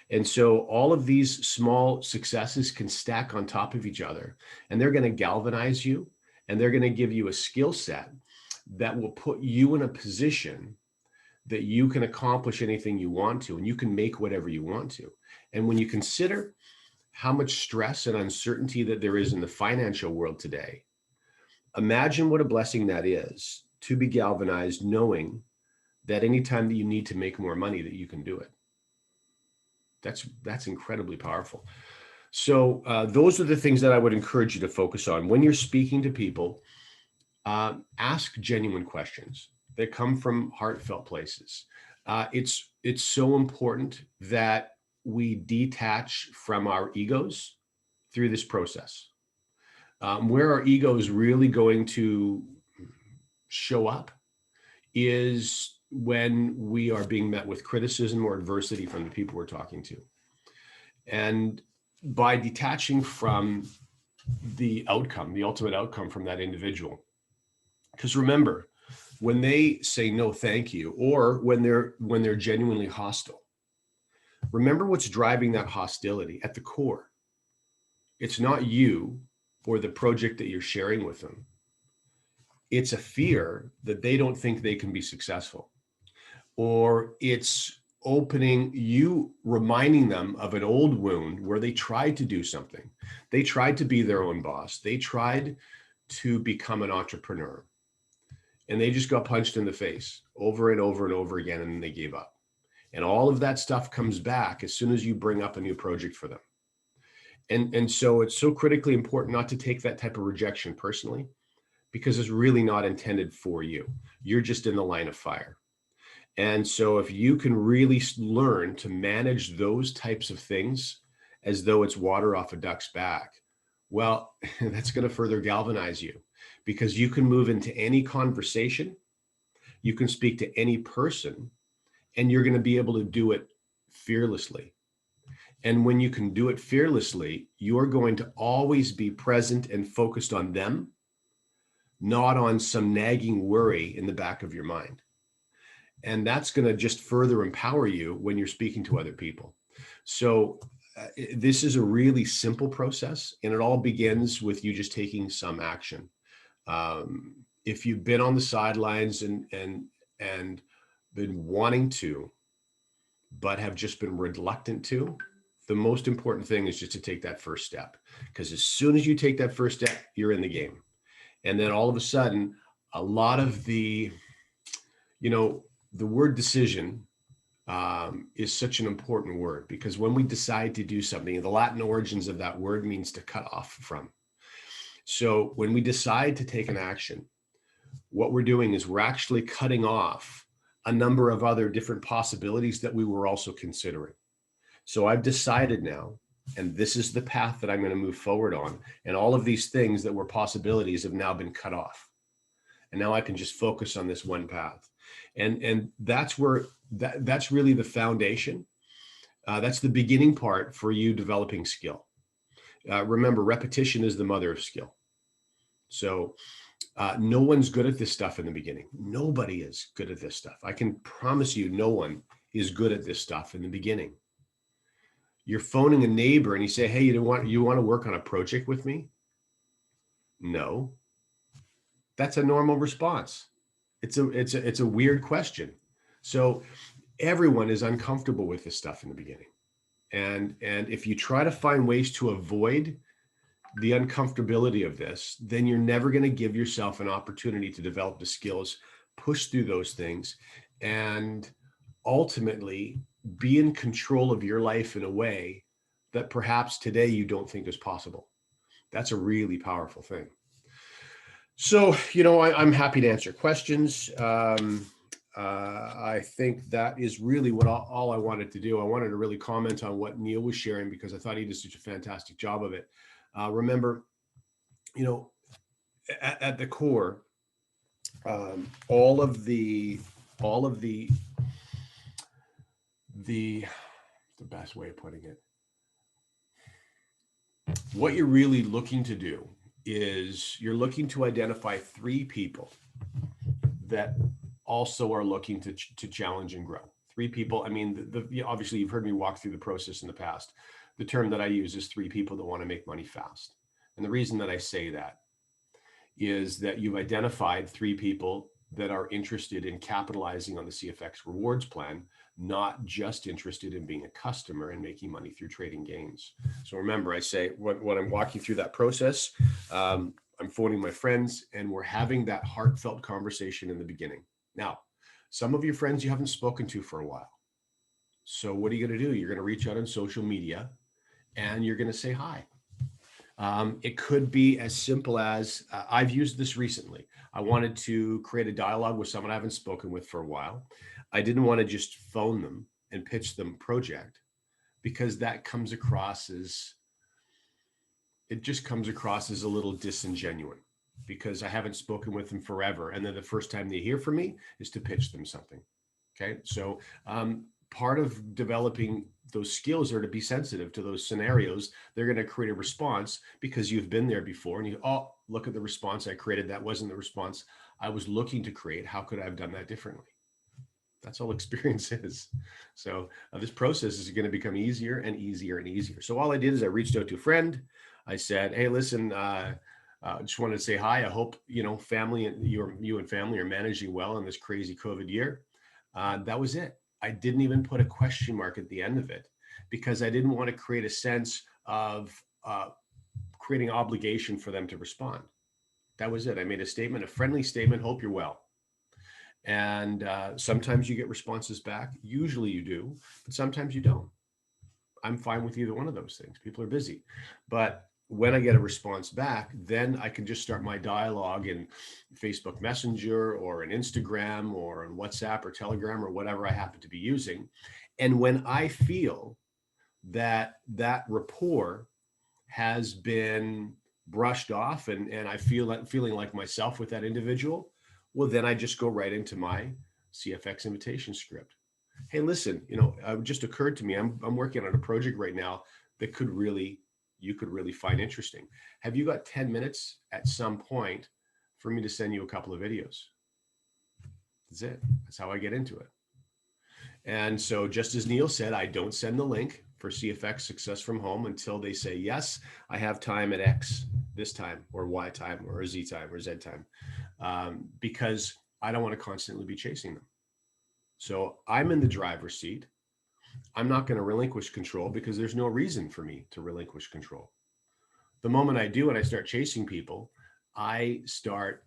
And so all of these small successes can stack on top of each other and they're going to galvanize you and they're going to give you a skill set that will put you in a position that you can accomplish anything you want to and you can make whatever you want to. And when you consider how much stress and uncertainty that there is in the financial world today, imagine what a blessing that is to be galvanized knowing that anytime that you need to make more money that you can do it. That's incredibly powerful. So those are the things that I would encourage you to focus on. When you're speaking to people, ask genuine questions that come from heartfelt places. It's so important that we detach from our egos through this process. Where our ego is really going to show up is when we are being met with criticism or adversity from the people we're talking to. And by detaching from the outcome, the ultimate outcome from that individual, because remember, when they say no thank you, or when they're genuinely hostile, remember what's driving that hostility at the core. It's not you or the project that you're sharing with them. It's a fear that they don't think they can be successful. Or it's reminding them of an old wound where they tried to do something. They tried to be their own boss. They tried to become an entrepreneur and they just got punched in the face over and over and over again. And they gave up. And all of that stuff comes back as soon as you bring up a new project for them. And so it's so critically important not to take that type of rejection personally, because it's really not intended for you. You're just in the line of fire. And so if you can really learn to manage those types of things as though it's water off a duck's back, well, that's going to further galvanize you because you can move into any conversation, you can speak to any person, and you're going to be able to do it fearlessly. And when you can do it fearlessly, you're going to always be present and focused on them, not on some nagging worry in the back of your mind. And that's going to just further empower you when you're speaking to other people. So this is a really simple process, and it all begins with you just taking some action. If you've been on the sidelines and been wanting to, but have just been reluctant to, the most important thing is just to take that first step. Because as soon as you take that first step, you're in the game. And then all of a sudden, a lot of the word decision is such an important word, because when we decide to do something, the Latin origins of that word means to cut off from. So when we decide to take an action, what we're doing is we're actually cutting off a number of other different possibilities that we were also considering. So I've decided now, and this is the path that I'm going to move forward on. And all of these things that were possibilities have now been cut off. And now I can just focus on this one path. And that's where that's really the foundation. That's the beginning part for you developing skill. Remember, repetition is the mother of skill. So no one's good at this stuff in the beginning. Nobody is good at this stuff. I can promise you, no one is good at this stuff in the beginning. You're phoning a neighbor and you say, hey, you want to work on a project with me? No. That's a normal response. It's a weird question. So everyone is uncomfortable with this stuff in the beginning. And if you try to find ways to avoid the uncomfortability of this, then you're never going to give yourself an opportunity to develop the skills, push through those things, and ultimately be in control of your life in a way that perhaps today you don't think is possible. That's a really powerful thing. So, I'm happy to answer questions. I think that is really what all I wanted to do. I wanted to really comment on what Neil was sharing because I thought he did such a fantastic job of it. Remember, at the core, all of the best way of putting it, what you're really looking to do is you're looking to identify 3 people that also are looking to challenge and grow. 3 people. I mean, obviously you've heard me walk through the process in the past. The term that I use is 3 people that want to make money fast. And the reason that I say that is that you've identified 3 people that are interested in capitalizing on the CFX rewards plan, not just interested in being a customer and making money through trading gains. So remember, I say when I'm walking through that process, I'm phoning my friends and we're having that heartfelt conversation in the beginning. Now, some of your friends you haven't spoken to for a while. So what are you going to do? You're going to reach out on social media and you're going to say hi. It could be as simple as I've used this recently. I wanted to create a dialogue with someone I haven't spoken with for a while. I didn't want to just phone them and pitch them a project because that comes across as, it just comes across as a little disingenuous because I haven't spoken with them forever. And then the first time they hear from me is to pitch them something. Okay. So, part of developing those skills are to be sensitive to those scenarios. They're going to create a response because you've been there before and you, oh, look at the response I created. That wasn't the response I was looking to create. How could I have done that differently? That's all experience is. So this process is going to become easier and easier and easier. So all I did is I reached out to a friend. I said, hey, listen, just wanted to say hi. I hope, family and you and family are managing well in this crazy COVID year. That was it. I didn't even put a question mark at the end of it because I didn't want to create a sense of creating obligation for them to respond. That was it. I made a statement, a friendly statement, hope you're well. And sometimes you get responses back. Usually you do, but sometimes you don't. I'm fine with either one of those things. People are busy. But when I get a response back, then I can just start my dialogue in Facebook Messenger or in Instagram or on WhatsApp or Telegram or whatever I happen to be using. And when I feel that that rapport has been brushed off and I feeling like myself with that individual, well, then I just go right into my CFX invitation script. Hey, listen, it just occurred to me, I'm working on a project right now that you could really find interesting. Have you got 10 minutes at some point for me to send you a couple of videos? That's it. That's how I get into it. And so just as Neil said, I don't send the link for CFX Success from Home until they say, yes, I have time at X this time or Y time or Z time or Z time, because I don't want to constantly be chasing them. So I'm in the driver's seat. I'm not going to relinquish control because there's no reason for me to relinquish control. The moment I do and I start chasing people, I start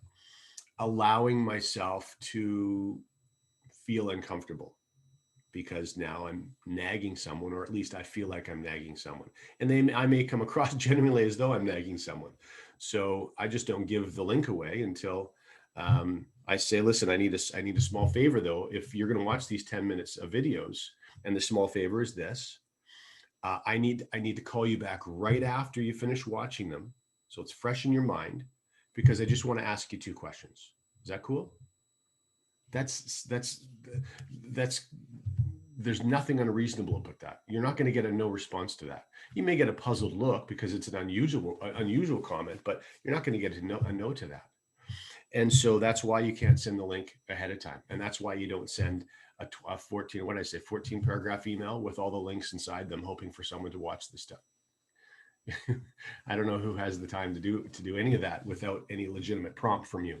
allowing myself to feel uncomfortable because now I'm nagging someone, or at least I feel like I'm nagging someone. And I may come across genuinely as though I'm nagging someone. So I just don't give the link away until I say, listen, I need a small favor though. If you're going to watch these 10 minutes of videos, and the small favor is this, I need to call you back right after you finish watching them, so it's fresh in your mind, because I just want to ask you 2 questions. Is that cool? That's there's nothing unreasonable about that. You're not going to get a no response to that. You may get a puzzled look because it's an unusual comment, but you're not going to get a no to that. And so that's why you can't send the link ahead of time. And that's why you don't send a 14 paragraph email with all the links inside them, hoping for someone to watch this stuff. I don't know who has the time to do any of that without any legitimate prompt from you.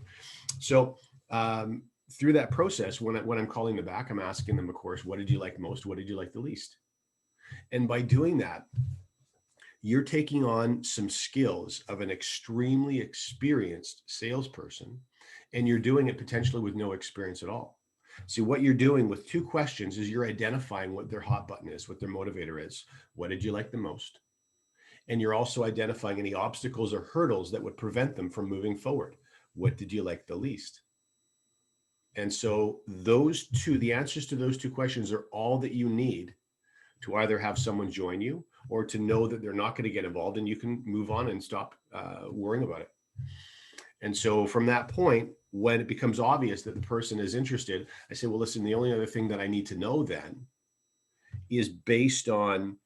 So through that process, when I'm calling them back, I'm asking them, of course, what did you like most? What did you like the least? And by doing that, you're taking on some skills of an extremely experienced salesperson, and you're doing it potentially with no experience at all. See, what you're doing with 2 questions is you're identifying what their hot button is, what their motivator is. What did you like the most? And you're also identifying any obstacles or hurdles that would prevent them from moving forward. What did you like the least? And so the answers to those 2 questions are all that you need to either have someone join you or to know that they're not going to get involved, and you can move on and stop worrying about it. And so from that point, when it becomes obvious that the person is interested, I say, well, listen, the only other thing that I need to know then is based on,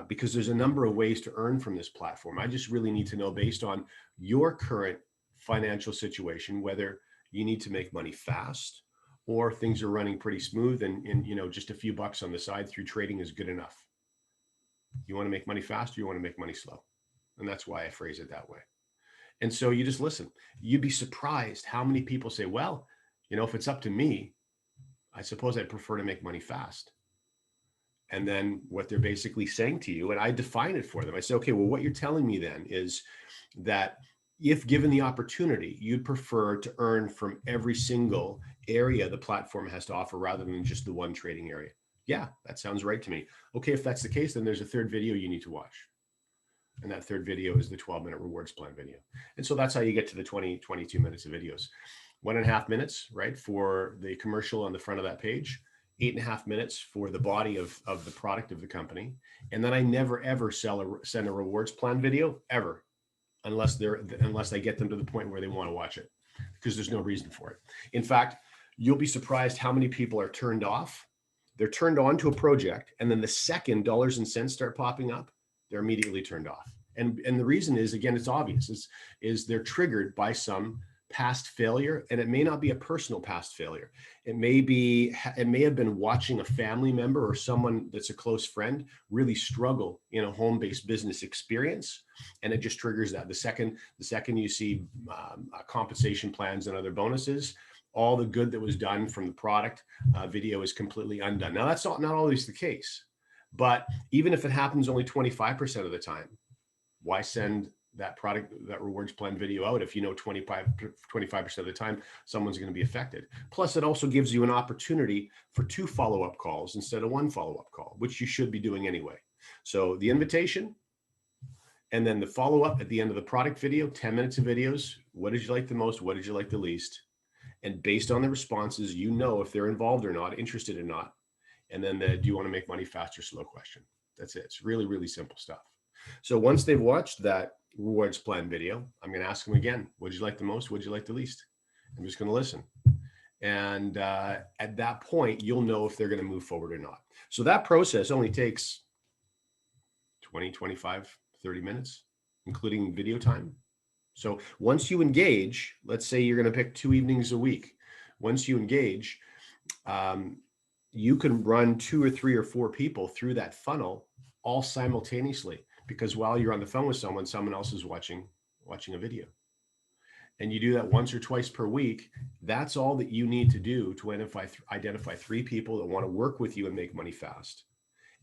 because there's a number of ways to earn from this platform. I just really need to know, based on your current financial situation, whether you need to make money fast or things are running pretty smooth, and just a few bucks on the side through trading is good enough. You want to make money fast, or you want to make money slow? And that's why I phrase it that way. And so you just listen. You'd be surprised how many people say, well, if it's up to me, I suppose I'd prefer to make money fast. And then what they're basically saying to you, and I define it for them. I say, okay, well, what you're telling me then is that if given the opportunity, you'd prefer to earn from every single area the platform has to offer rather than just the one trading area. Yeah, that sounds right to me. Okay, if that's the case, then there's a 3rd video you need to watch. And that 3rd video is the 12-minute rewards plan video. And so that's how you get to the 22 minutes of videos. 1.5 minutes, right, for the commercial on the front of that page, 8.5 minutes for the body of the product of the company. And then I never, ever send a rewards plan video, ever, unless I get them to the point where they want to watch it, because there's no reason for it. In fact, you'll be surprised how many people are turned off. They're turned on to a project, and then the second dollars and cents start popping up, they're immediately turned off. And the reason is, again, it's obvious, is they're triggered by some past failure, and it may not be a personal past failure. It may have been watching a family member or someone that's a close friend really struggle in a home-based business experience, and it just triggers that. The second you see compensation plans and other bonuses, all the good that was done from the product video is completely undone. Now, that's not always the case, but even if it happens only 25% of the time, why send that rewards plan video out if 25% of the time someone's going to be affected? Plus, it also gives you an opportunity for 2 follow-up calls instead of 1 follow-up call, which you should be doing anyway. So the invitation, and then the follow-up at the end of the product video, 10 minutes of videos. What did you like the most? What did you like the least? And based on the responses, if they're involved or not, interested or not. And then do you want to make money fast or slow question? That's it. It's really, really simple stuff. So once they've watched that rewards plan video, I'm going to ask them again, what did you like the most? What did you like the least? I'm just going to listen. And at that point, you'll know if they're going to move forward or not. So that process only takes 20, 25, 30 minutes, including video time. So once you engage, let's say you're going to pick 2 evenings a week. Once you engage, you can run 2 or 3 or 4 people through that funnel all simultaneously, because while you're on the phone with someone else is watching a video. And you do that once or twice per week. That's all that you need to do to identify 3 people that want to work with you and make money fast.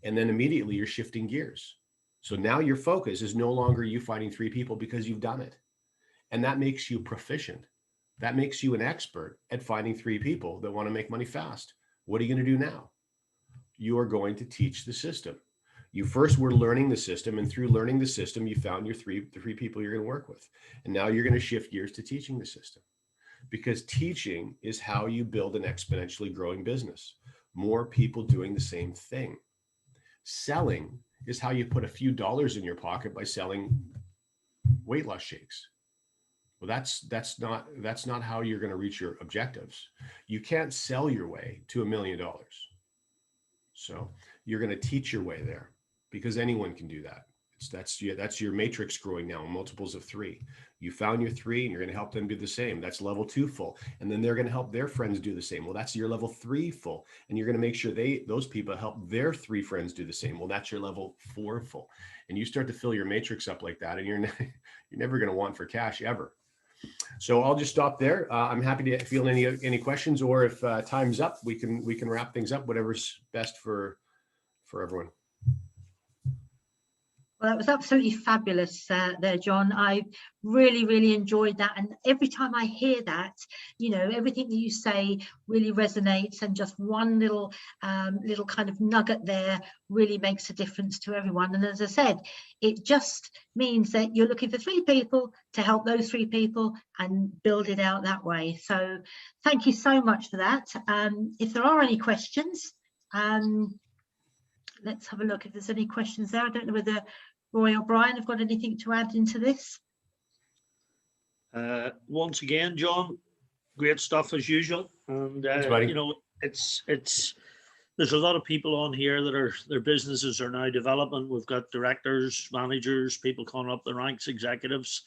And then immediately you're shifting gears. So now your focus is no longer you finding 3 people, because you've done it. And that makes you proficient. That makes you an expert at finding 3 people that want to make money fast. What are you going to do now? You are going to teach the system. You first were learning the system, and through learning the system, you found the 3 people you're going to work with. And now you're going to shift gears to teaching the system. because teaching is how you build an exponentially growing business. More people doing the same thing. Selling is how you put a few dollars in your pocket by selling weight loss shakes. Well, that's not how you're going to reach your objectives. You can't sell your way to $1 million. So you're going to teach your way there, because anyone can do that. That's your matrix growing now in multiples of 3. You found your 3 and you're going to help them do the same. That's level 2 full. And then they're going to help their friends do the same. Well, that's your level 3 full. And you're going to make sure those people help their 3 friends do the same. Well, that's your level 4 full. And you start to fill your matrix up like that, and you're never going to want for cash ever. So I'll just stop there. I'm happy to field any questions, or if time's up, we can wrap things up, whatever's best for everyone. Well, that was absolutely fabulous there, John. I really enjoyed that. And every time I hear that, you know, everything that you say really resonates, and just one little kind of nugget there really makes a difference to everyone. And as I said, it just means that you're looking for 3 people to help those 3 people and build it out that way. So thank you so much for that. If there are any questions, let's have a look if there's any questions there. I don't know whether Roy or Brian have got anything to add into this. Once again, John, great stuff as usual. And you know, it's there's a lot of people on here that their businesses are now developing. We've got directors, managers, people coming up the ranks, executives,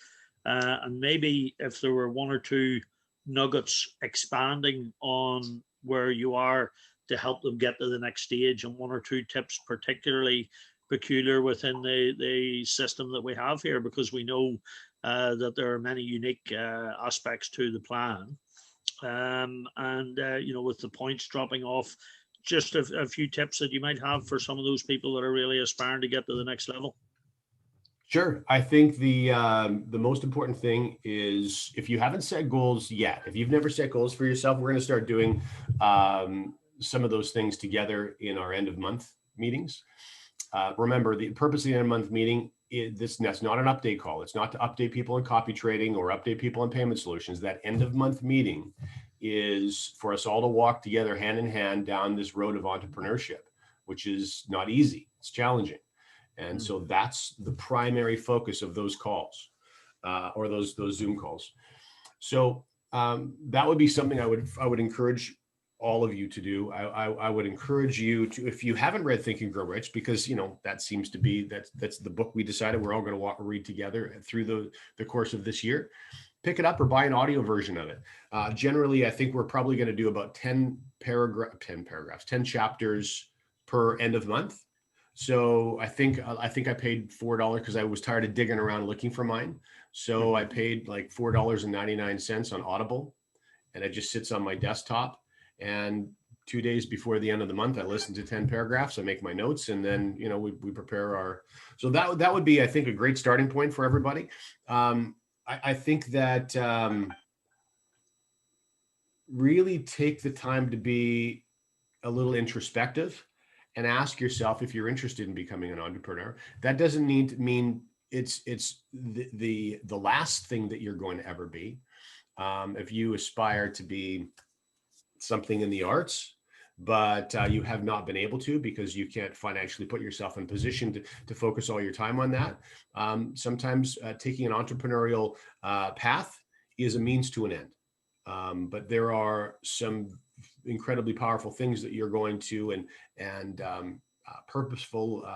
and maybe if there were 1 or 2 nuggets expanding on where you are to help them get to the next stage, and 1 or 2 tips particularly peculiar within the system that we have here, because we know that there are many unique aspects to the plan. You know, with the points dropping off, just a few tips that you might have for some of those people that are really aspiring to get to the next level. Sure. I think the most important thing is, if you haven't set goals yet, if you've never set goals for yourself, we're going to start doing some of those things together in our end of month meetings. Remember, the purpose of the end of month meeting is that's not an update call. It's not to update people on copy trading or update people on payment solutions. That end of month meeting is for us all to walk together hand in hand down this road of entrepreneurship, which is not easy. It's challenging. And so that's the primary focus of those calls, or those Zoom calls. So that would be something I would encourage all of you to do. I would encourage you to, if you haven't read Think and Grow Rich, because, you know, that seems to be, that's the book we decided we're all going to read together through the course of this year, pick it up or buy an audio version of it. Generally, I think we're probably going to do about 10 chapters per end of month. So I think I paid $4 because I was tired of digging around looking for mine. So I paid like $4.99 on Audible, and it just sits on my desktop. And 2 days before the end of the month, I listen to 10 paragraphs. I make my notes, and then, you know, we prepare our. So that would be, I think, a great starting point for everybody. I think that really take the time to be a little introspective and ask yourself if you're interested in becoming an entrepreneur. That doesn't need to mean it's the last thing that you're going to ever be. If you aspire to be something in the arts, but you have not been able to because you can't financially put yourself in position to focus all your time on that. Sometimes taking an entrepreneurial path is a means to an end. But there are some incredibly powerful things that you're going to, and purposeful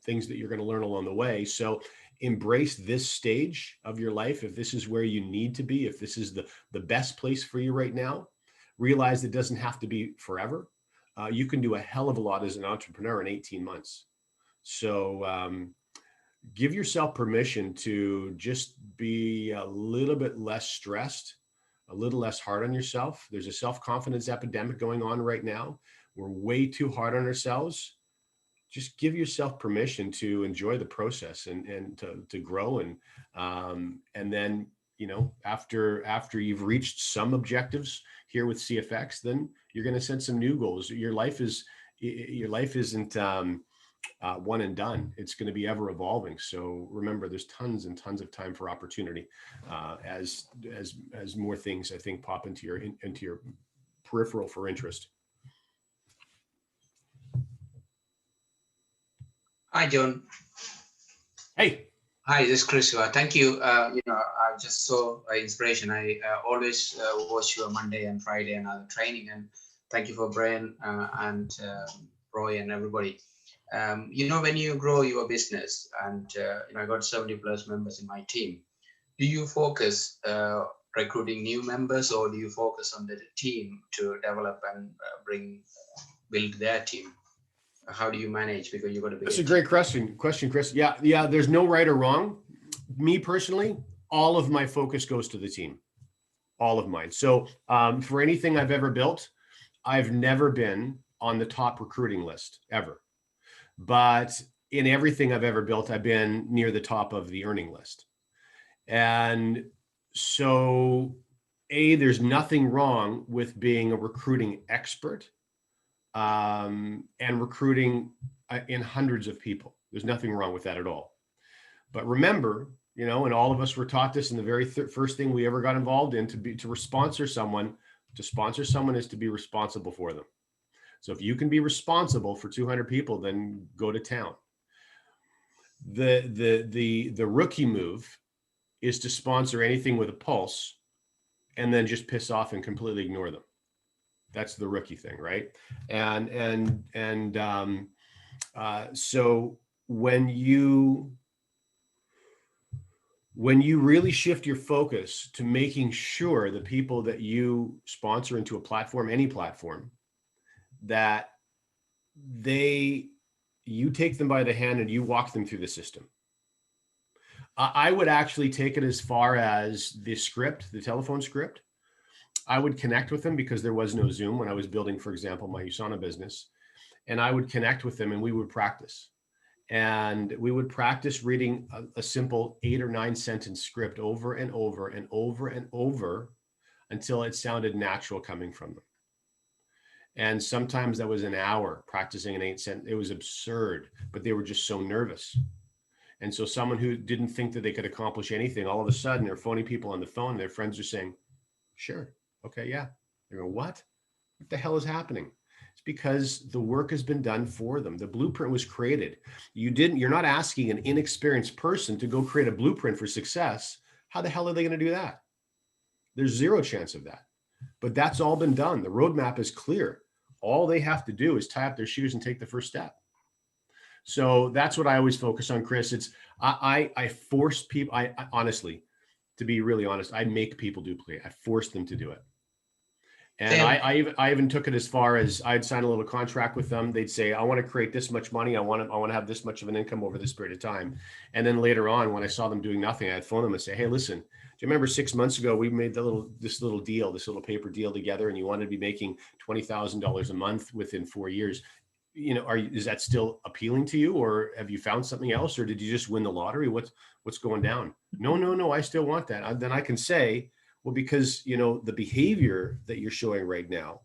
things that you're going to learn along the way. So embrace this stage of your life. If this is where you need to be, if this is the best place for you right now, realize it doesn't have to be forever. You can do a hell of a lot as an entrepreneur in 18 months. So give yourself permission to just be a little bit less stressed, a little less hard on yourself. There's a self-confidence epidemic going on right now. We're way too hard on ourselves. Just give yourself permission to enjoy the process and to grow. And then, you know, after you've reached some objectives here with CFX, then you're going to set some new goals. Your life isn't one and done. It's going to be ever evolving. So remember, there's tons and tons of time for opportunity as more things, I think, pop into your peripheral for interest. Hi, John. Hey. Hi, this is Chris. Thank you. You know, I just saw inspiration. I always watch your Monday and Friday and other training, and thank you for Brian and Roy and everybody. You know, when you grow your business, and you know, I got 70+ members in my team. Do you focus recruiting new members, or do you focus on the team to develop and build their team? How do you manage? Because you got to be. That's a great question, Chris. Yeah. There's no right or wrong. Me personally, all of my focus goes to the team, all of mine. So for anything I've ever built, I've never been on the top recruiting list ever. But in everything I've ever built, I've been near the top of the earning list. And so, there's nothing wrong with being a recruiting expert and recruiting in hundreds of people. There's nothing wrong with that at all. But remember, you know, and all of us were taught this in the very first thing we ever got involved in, to sponsor someone is to be responsible for them. So if you can be responsible for 200 people, then go to town. The rookie move is to sponsor anything with a pulse and then just piss off and completely ignore them. That's the rookie thing, right? So when you really shift your focus to making sure the people that you sponsor into a platform, any platform, that you take them by the hand and you walk them through the system. I would actually take it as far as the script, the telephone script. I would connect with them because there was no Zoom when I was building, for example, my USANA business. And I would connect with them and we would practice. And we would practice reading a simple 8 or 9 sentence script over and over and over and over until it sounded natural coming from them. And sometimes that was an hour practicing an 8 sentence. It was absurd, but they were just so nervous. And so someone who didn't think that they could accomplish anything, all of a sudden they're phoning people on the phone. And their friends are saying, sure. Okay. Yeah. They go, what the hell is happening? It's because the work has been done for them. The blueprint was created. You're not asking an inexperienced person to go create a blueprint for success. How the hell are they going to do that? There's zero chance of that, but that's all been done. The roadmap is clear. All they have to do is tie up their shoes and take the first step. So that's what I always focus on, Chris. It's I force people. I honestly, to be really honest, I make people duplicate. I force them to do it. And I even took it as far as I'd sign a little contract with them. They'd say, I want to create this much money. I want to have this much of an income over this period of time. And then later on, when I saw them doing nothing, I'd phone them and say, hey, listen, do you remember 6 months ago, we made this little paper deal together, and you wanted to be making $20,000 a month within 4 years. You know, is that still appealing to you, or have you found something else, or did you just win the lottery? What's going down? No, I still want that. Then I can say, well, because, you know, the behavior that you're showing right now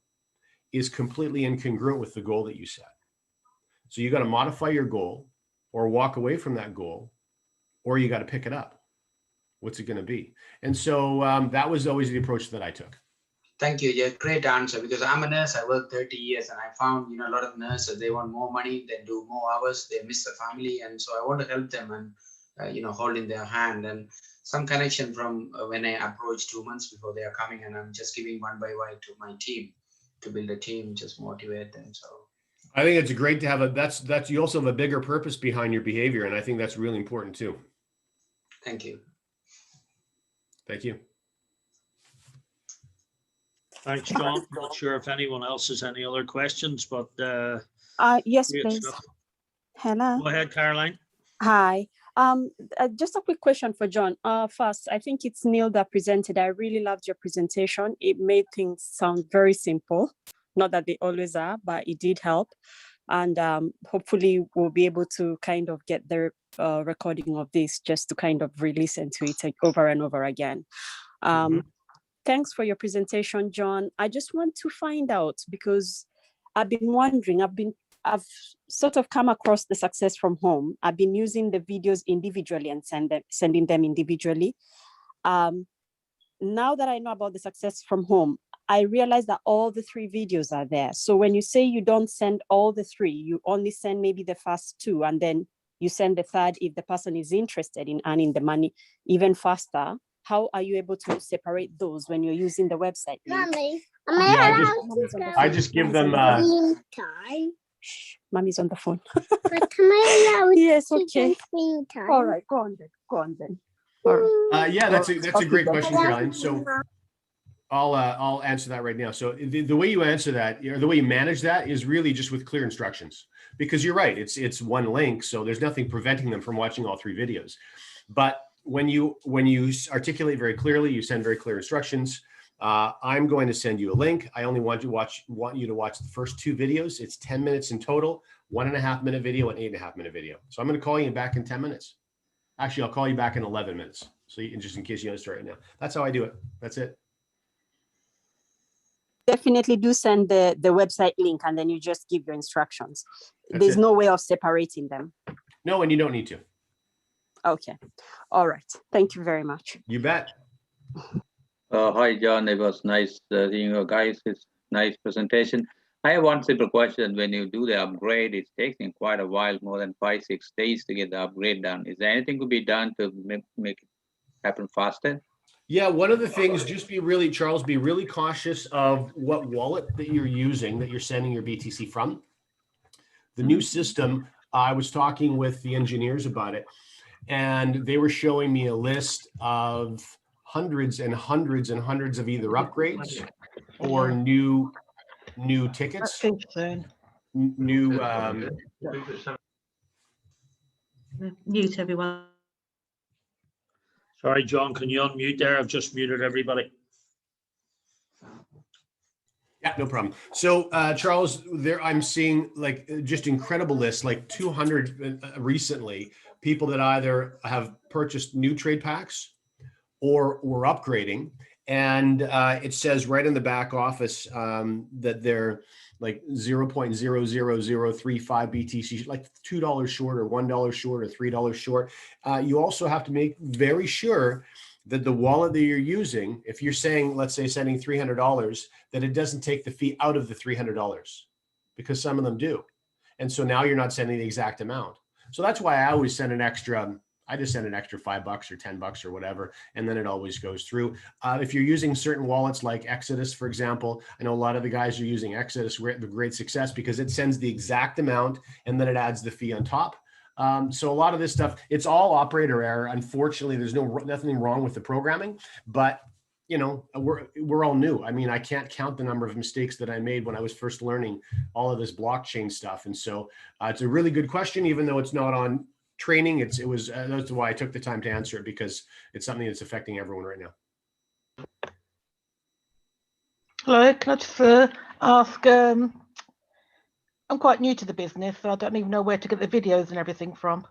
is completely incongruent with the goal that you set. So you got to modify your goal or walk away from that goal, or you got to pick it up. What's it going to be? And so that was always the approach that I took. Thank you. Yeah, great answer. Because I'm a nurse. I worked 30 years, and I found, you know, a lot of nurses, they want more money, they do more hours, they miss the family, and so I want to help them and you know, holding their hand and some connection from when I approach 2 months before they are coming, and I'm just giving one by one to my team to build a team, just motivate them. So I think it's great to have that's you also have a bigger purpose behind your behavior, and I think that's really important too. Thank you. Thank you. Thanks, John. Not sure if anyone else has any other questions, but yes, please. stuff. Hello. Go ahead, Caroline. Hi. Just a quick question for John. First, I think it's Neil that presented. I really loved your presentation. It made things sound very simple. Not that they always are, but it did help. And hopefully we'll be able to kind of get the recording of this just to kind of re-listen to it over and over again. Thanks for your presentation, John. I just want to find out, because I've been wondering, I've sort of come across the success from home. I've been using the videos individually and sending them individually. Now that I know about the success from home, I realize that all the 3 videos are there. So when you say you don't send all the 3, you only send maybe the first 2, and then you send the third if the person is interested in earning the money even faster. How are you able to separate those when you're using the website? Mommy, I just give them. Mommy's on the phone. But am I allowed Yes, to okay. get screen time? All right, go on then. Go on then. All right. Yeah, that's a great question, Caroline. So I'll answer that right now. So the way you answer that, or the way you manage that, is really just with clear instructions, because you're right. It's one link, so there's nothing preventing them from watching all 3 videos. But when you articulate very clearly, you send very clear instructions. I'm going to send you a link. I only want you to watch the first 2 videos. It's 10 minutes in total, 1.5 minute video and 8.5 minute video. So I'm going to call you back in 10 minutes. Actually, I'll call you back in 11 minutes. So just in case you understand right now, that's how I do it. That's it. Definitely do send the website link, and then you just give your instructions. There's no way of separating them. No, and you don't need to. Okay. All right. Thank you very much. You bet. Hi, John. It was nice seeing you guys. It's nice presentation. I have one simple question. When you do the upgrade, it's taking quite a while, more than 5-6 days to get the upgrade done. Is there anything to be done to make it happen faster? Yeah, one of the things, just be really cautious of what wallet that you're using, that you're sending your BTC from. The new system, I was talking with the engineers about it, and they were showing me a list of hundreds and hundreds and hundreds of either upgrades or new tickets, new Mute everyone. Sorry, John, can you unmute there? I've just muted everybody. Yeah, no problem. So Charles, there I'm seeing like just incredible lists, like 200 recently, people that either have purchased new trade packs or were upgrading. And it says right in the back office that they're like 0.00035 BTC, like $2 short or $1 short or $3 short. You also have to make very sure that the wallet that you're using, if you're saying, let's say sending $300, that it doesn't take the fee out of the $300, because some of them do. And so now you're not sending the exact amount. So that's why I always send an extra, I just send an extra $5 or $10 or whatever, and then it always goes through. If you're using certain wallets like Exodus, for example, I know a lot of the guys are using Exodus with great success because it sends the exact amount and then it adds the fee on top. So a lot of this stuff, it's all operator error. Unfortunately, there's nothing wrong with the programming, but you know, we're all new. I mean, I can't count the number of mistakes that I made when I was first learning all of this blockchain stuff. And so it's a really good question, even though it's not on training. That's why I took the time to answer it, because it's something that's affecting everyone right now. Hello, can I just ask, I'm quite new to the business, so I don't even know where to get the videos and everything from.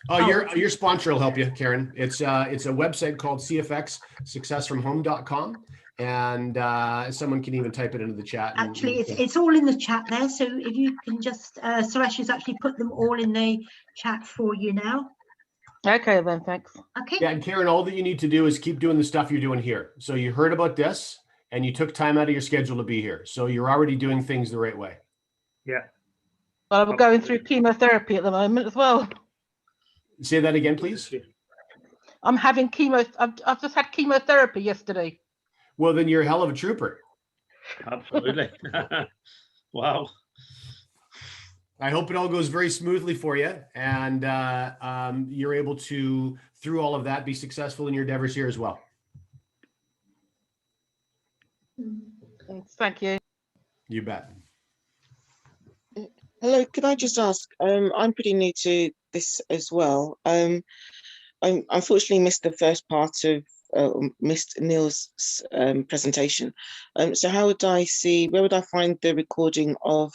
Your sponsor will help you, Karen. It's a website called CFX, successfromhome.com. And someone can even type it into the chat. Actually, it's all in the chat there. So if you can just, Suresh has actually put them all in the chat for you now. Okay, then, thanks. Okay. Yeah, and Karen, all that you need to do is keep doing the stuff you're doing here. So you heard about this and you took time out of your schedule to be here. So you're already doing things the right way. Yeah. Well, I'm going through chemotherapy at the moment as well. Say that again, please. I'm having chemo. I've just had chemotherapy yesterday. Well, then you're a hell of a trooper. Absolutely. Wow. I hope it all goes very smoothly for you, and you're able to, through all of that, be successful in your endeavors here as well. Thank you. You bet. Hello, could I just ask, I'm pretty new to this as well. I unfortunately missed the first part of missed Neil's presentation. So how would I where would I find the recording of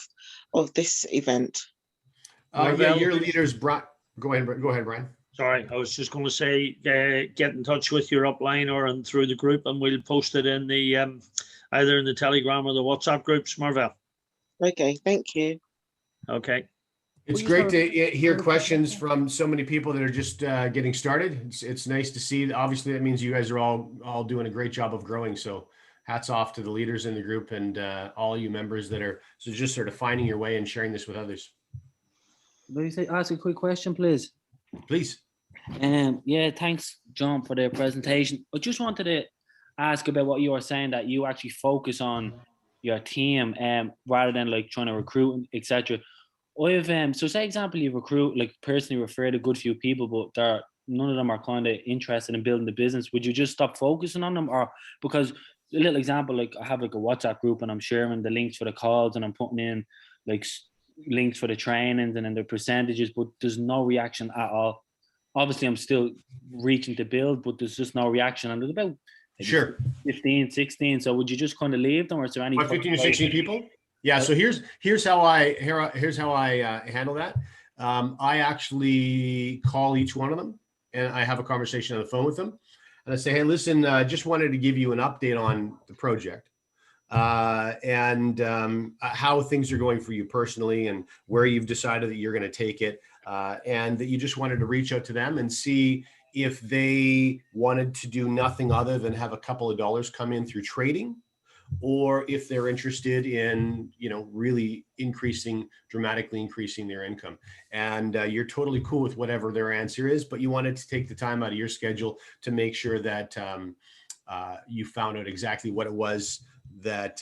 this event? Yeah, your leaders brought, go ahead, Brian. Sorry, I was just going to say, get in touch with your upline or through the group, and we'll post it in the either in the Telegram or the WhatsApp groups, Marvel. Okay, thank you. Okay. It's We just great have to hear questions from so many people that are just getting started. It's nice to see. Obviously, that means you guys are all doing a great job of growing. So hats off to the leaders in the group and all you members that are just sort of finding your way and sharing this with others. May I ask a quick question, please? Please. Yeah, thanks, John, for the presentation. I just wanted to ask about what you were saying, that you actually focus on your team rather than like trying to recruit, etc. So say example, you recruit, like personally referred a good few people, but none of them are kind of interested in building the business. Would you just stop focusing on them? Or because a little example, like I have like a WhatsApp group and I'm sharing the links for the calls and I'm putting in like links for the trainings and then the percentages, but there's no reaction at all. Obviously I'm still reaching to build, but there's just no reaction. And there's about Sure 15, 16. So would you just kind of leave them, or is there any 15 or 16 people? Yeah. So here's how I handle that. I actually call each one of them and I have a conversation on the phone with them. And I say, hey, listen, just wanted to give you an update on the project and how things are going for you personally and where you've decided that you're going to take it. And that you just wanted to reach out to them and see if they wanted to do nothing other than have a couple of dollars come in through trading, or if they're interested in, really dramatically increasing their income. And you're totally cool with whatever their answer is, but you wanted to take the time out of your schedule to make sure that you found out exactly what it was that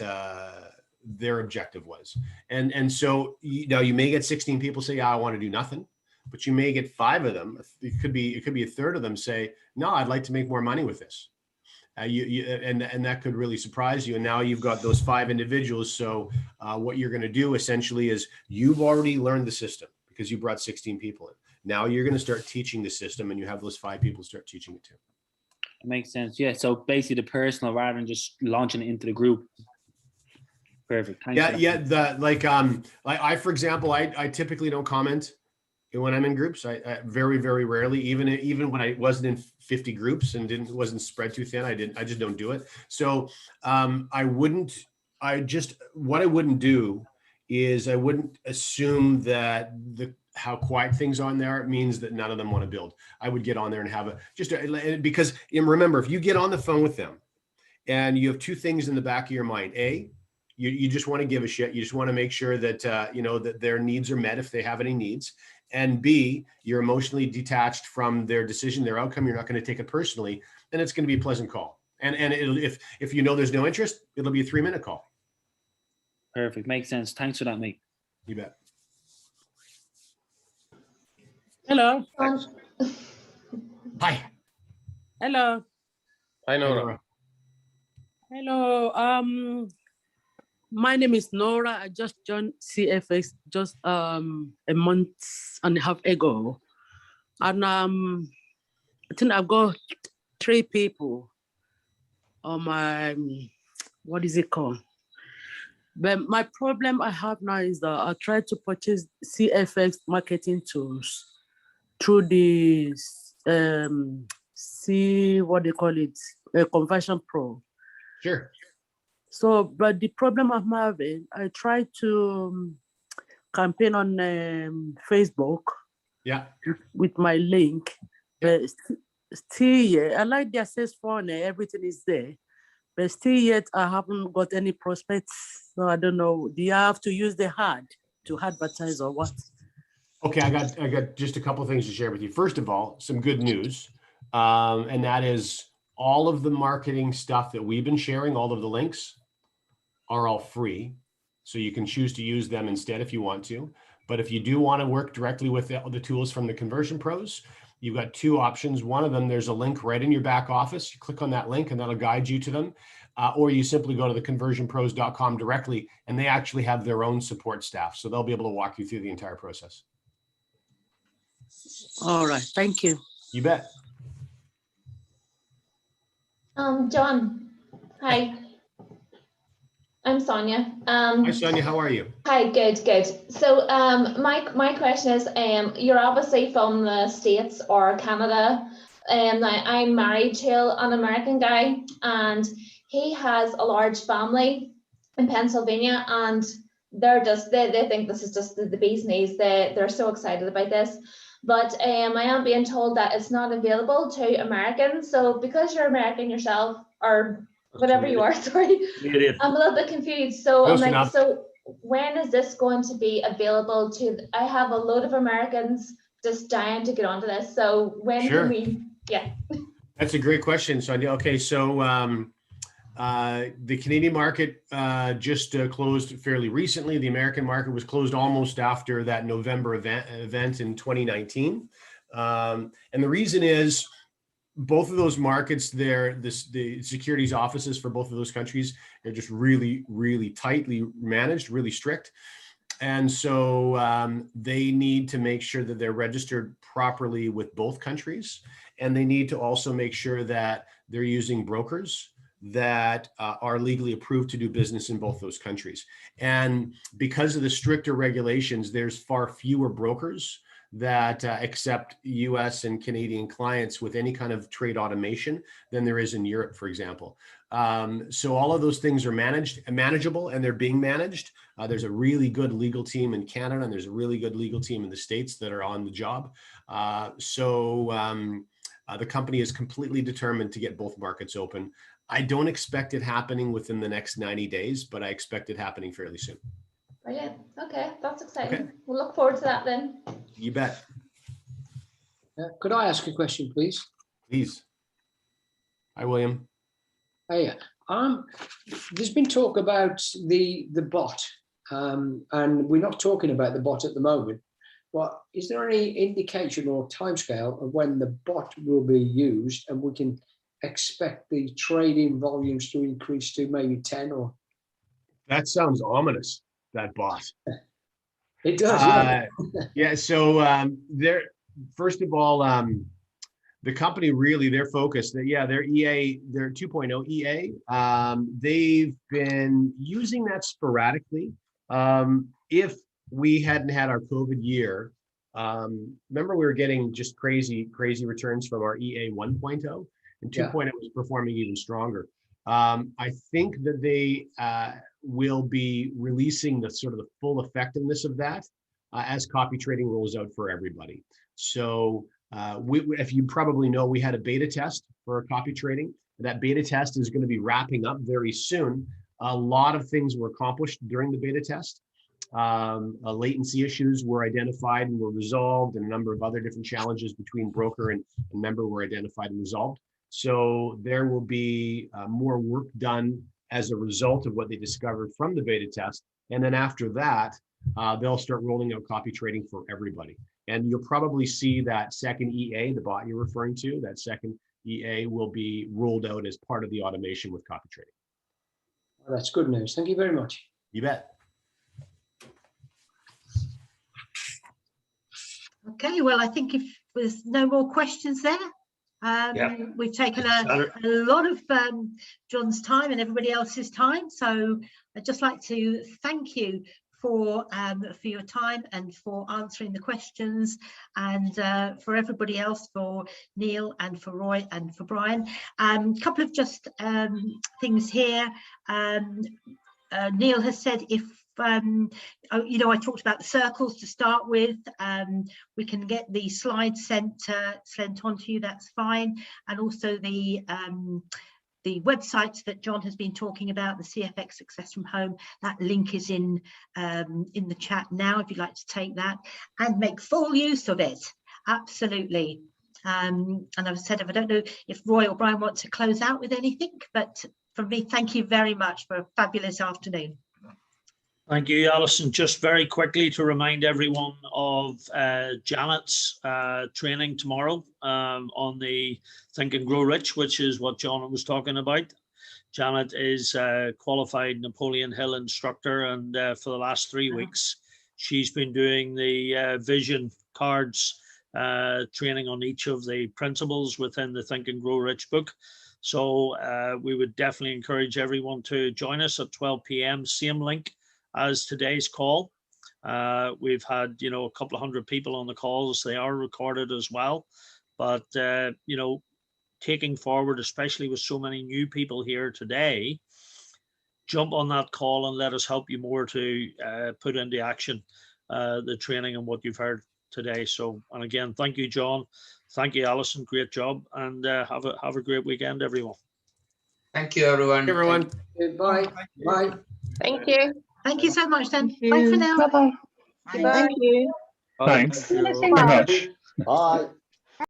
their objective was. And so now you may get 16 people say, yeah, I want to do nothing, but you may get 5 of them. It could be a third of them say, no, I'd like to make more money with this. And that could really surprise you. And now you've got those 5 individuals. So what you're going to do essentially is you've already learned the system because you brought 16 people in. Now you're going to start teaching the system and you have those 5 people start teaching it too. It makes sense. Yeah. So basically the personal rather than just launching it into the group. Perfect. Thanks. I, for example, I typically don't comment when I'm in groups. I very, very rarely, even when I wasn't in 50 groups and wasn't spread too thin, I just don't do it. So what I wouldn't do is I wouldn't assume that how quiet things on there means that none of them want to build. I would get on there and have because remember, if you get on the phone with them and you have 2 things in the back of your mind, you just want to give a shit. You just want to make sure that, that their needs are met if they have any needs. And B, you're emotionally detached from their decision, their outcome. You're not going to take it personally. And it's going to be a pleasant call. And if there's no interest, it'll be a 3-minute call. Perfect. Makes sense. Thanks for that, mate. You bet. Hello. Hi. Hello. Hi, Nora. Hello. My name is Nora. I just joined CFX just a month and a half ago, and I think I've got 3 people on my what is it called? But my problem I have now is that I tried to purchase CFX marketing tools through the Conversion Pro. Sure. So, but the problem I'm having, I tried to campaign on Facebook. Yeah. With my link, but still yet, I like the access phone, everything is there, but still yet I haven't got any prospects. So I don't know. Do you have to use the ad to advertise or what? Okay, I got just a couple of things to share with you. First of all, some good news, and that is all of the marketing stuff that we've been sharing, all of the links are all free. So you can choose to use them instead if you want to. But if you do want to work directly with the tools from the Conversion Pros, you've got 2 options. One of them, there's a link right in your back office. You click on that link and that'll guide you to them. Or you simply go to theconversionpros.com directly, and they actually have their own support staff. So they'll be able to walk you through the entire process. All right, thank you. You bet. John, hi. I'm Sonia. Hi, Sonia. How are you? Hi, good. So my question is, you're obviously from the States or Canada. I'm married to an American guy, and he has a large family in Pennsylvania, and they think this is just the bee's knees. They're so excited about this. But I am being told that it's not available to Americans. So because you're American yourself, or whatever you are, sorry, I'm a little bit confused. So I'm like, so when is this going to be available to? I have a load of Americans just dying to get onto this. So when can we? Yeah. That's a great question, Sonia. Okay, so the Canadian market just closed fairly recently. The American market was closed almost after that November event in 2019. And the reason is both of those markets, the securities offices for both of those countries are just really, really tightly managed, really strict. And so they need to make sure that they're registered properly with both countries. And they need to also make sure that they're using brokers that are legally approved to do business in both those countries. And because of the stricter regulations, there's far fewer brokers that accept US and Canadian clients with any kind of trade automation than there is in Europe, for example. So all of those things are manageable, and they're being managed. There's a really good legal team in Canada, and there's a really good legal team in the States that are on the job. The company is completely determined to get both markets open. I don't expect it happening within the next 90 days, but I expect it happening fairly soon. Brilliant. Okay, that's exciting. Okay. We'll look forward to that then. You bet. Could I ask a question, please? Please. Hi, William. Hey, there's been talk about the bot, and we're not talking about the bot at the moment. But is there any indication or timescale of when the bot will be used, and we can expect the trading volumes to increase to maybe 10 or? That sounds ominous, that bot. It does, yeah. Yeah, so first of all, the company really, they're focused, they're EA, they're 2.0 EA. They've been using that sporadically. If we hadn't had our COVID year, remember we were getting just crazy returns from our EA 1.0, and 2.0 was performing even stronger. I think that they will be releasing the sort of the full effectiveness of that as copy trading rolls out for everybody. So if you probably know, we had a beta test for copy trading. That beta test is going to be wrapping up very soon. A lot of things were accomplished during the beta test. Latency issues were identified and were resolved, and a number of other different challenges between broker and member were identified and resolved. So there will be more work done as a result of what they discovered from the beta test. And then after that, they'll start rolling out copy trading for everybody. And you'll probably see that second EA, the bot you're referring to, that second EA will be rolled out as part of the automation with copy trading. Well, that's good news. Thank you very much. You bet. Okay, well, I think if there's no more questions there, we've taken a lot of John's time and everybody else's time. So I'd just like to thank you for your time and for answering the questions, and for everybody else, for Neil and for Roy and for Brian. A couple of just things here. Neil has said if I talked about the circles to start with. We can get the slides sent onto you, that's fine. And also the websites that John has been talking about, the CFX Success from Home, that link is in the chat now if you'd like to take that and make full use of it. Absolutely. And I've said, I don't know if Roy or Brian want to close out with anything, but from me, thank you very much for a fabulous afternoon. Thank you, Alison. Just very quickly to remind everyone of Janet's training tomorrow on the Think and Grow Rich, which is what John was talking about. Janet is a qualified Napoleon Hill instructor, and for the last 3 weeks, she's been doing the vision cards training on each of the principles within the Think and Grow Rich book. So we would definitely encourage everyone to join us at 12 p.m. Same link as today's call. We've had, a couple of hundred people on the calls. They are recorded as well. But, taking forward, especially with so many new people here today, jump on that call and let us help you more to put into action the training and what you've heard today. So, and again, thank you, John. Thank you, Alison. Great job, and have a great weekend, everyone. Thank you, everyone. Everyone. Bye. Bye. Thank you. Thank you so much then. Bye for now. Bye-bye. Thank you. Thanks See you very much. Bye.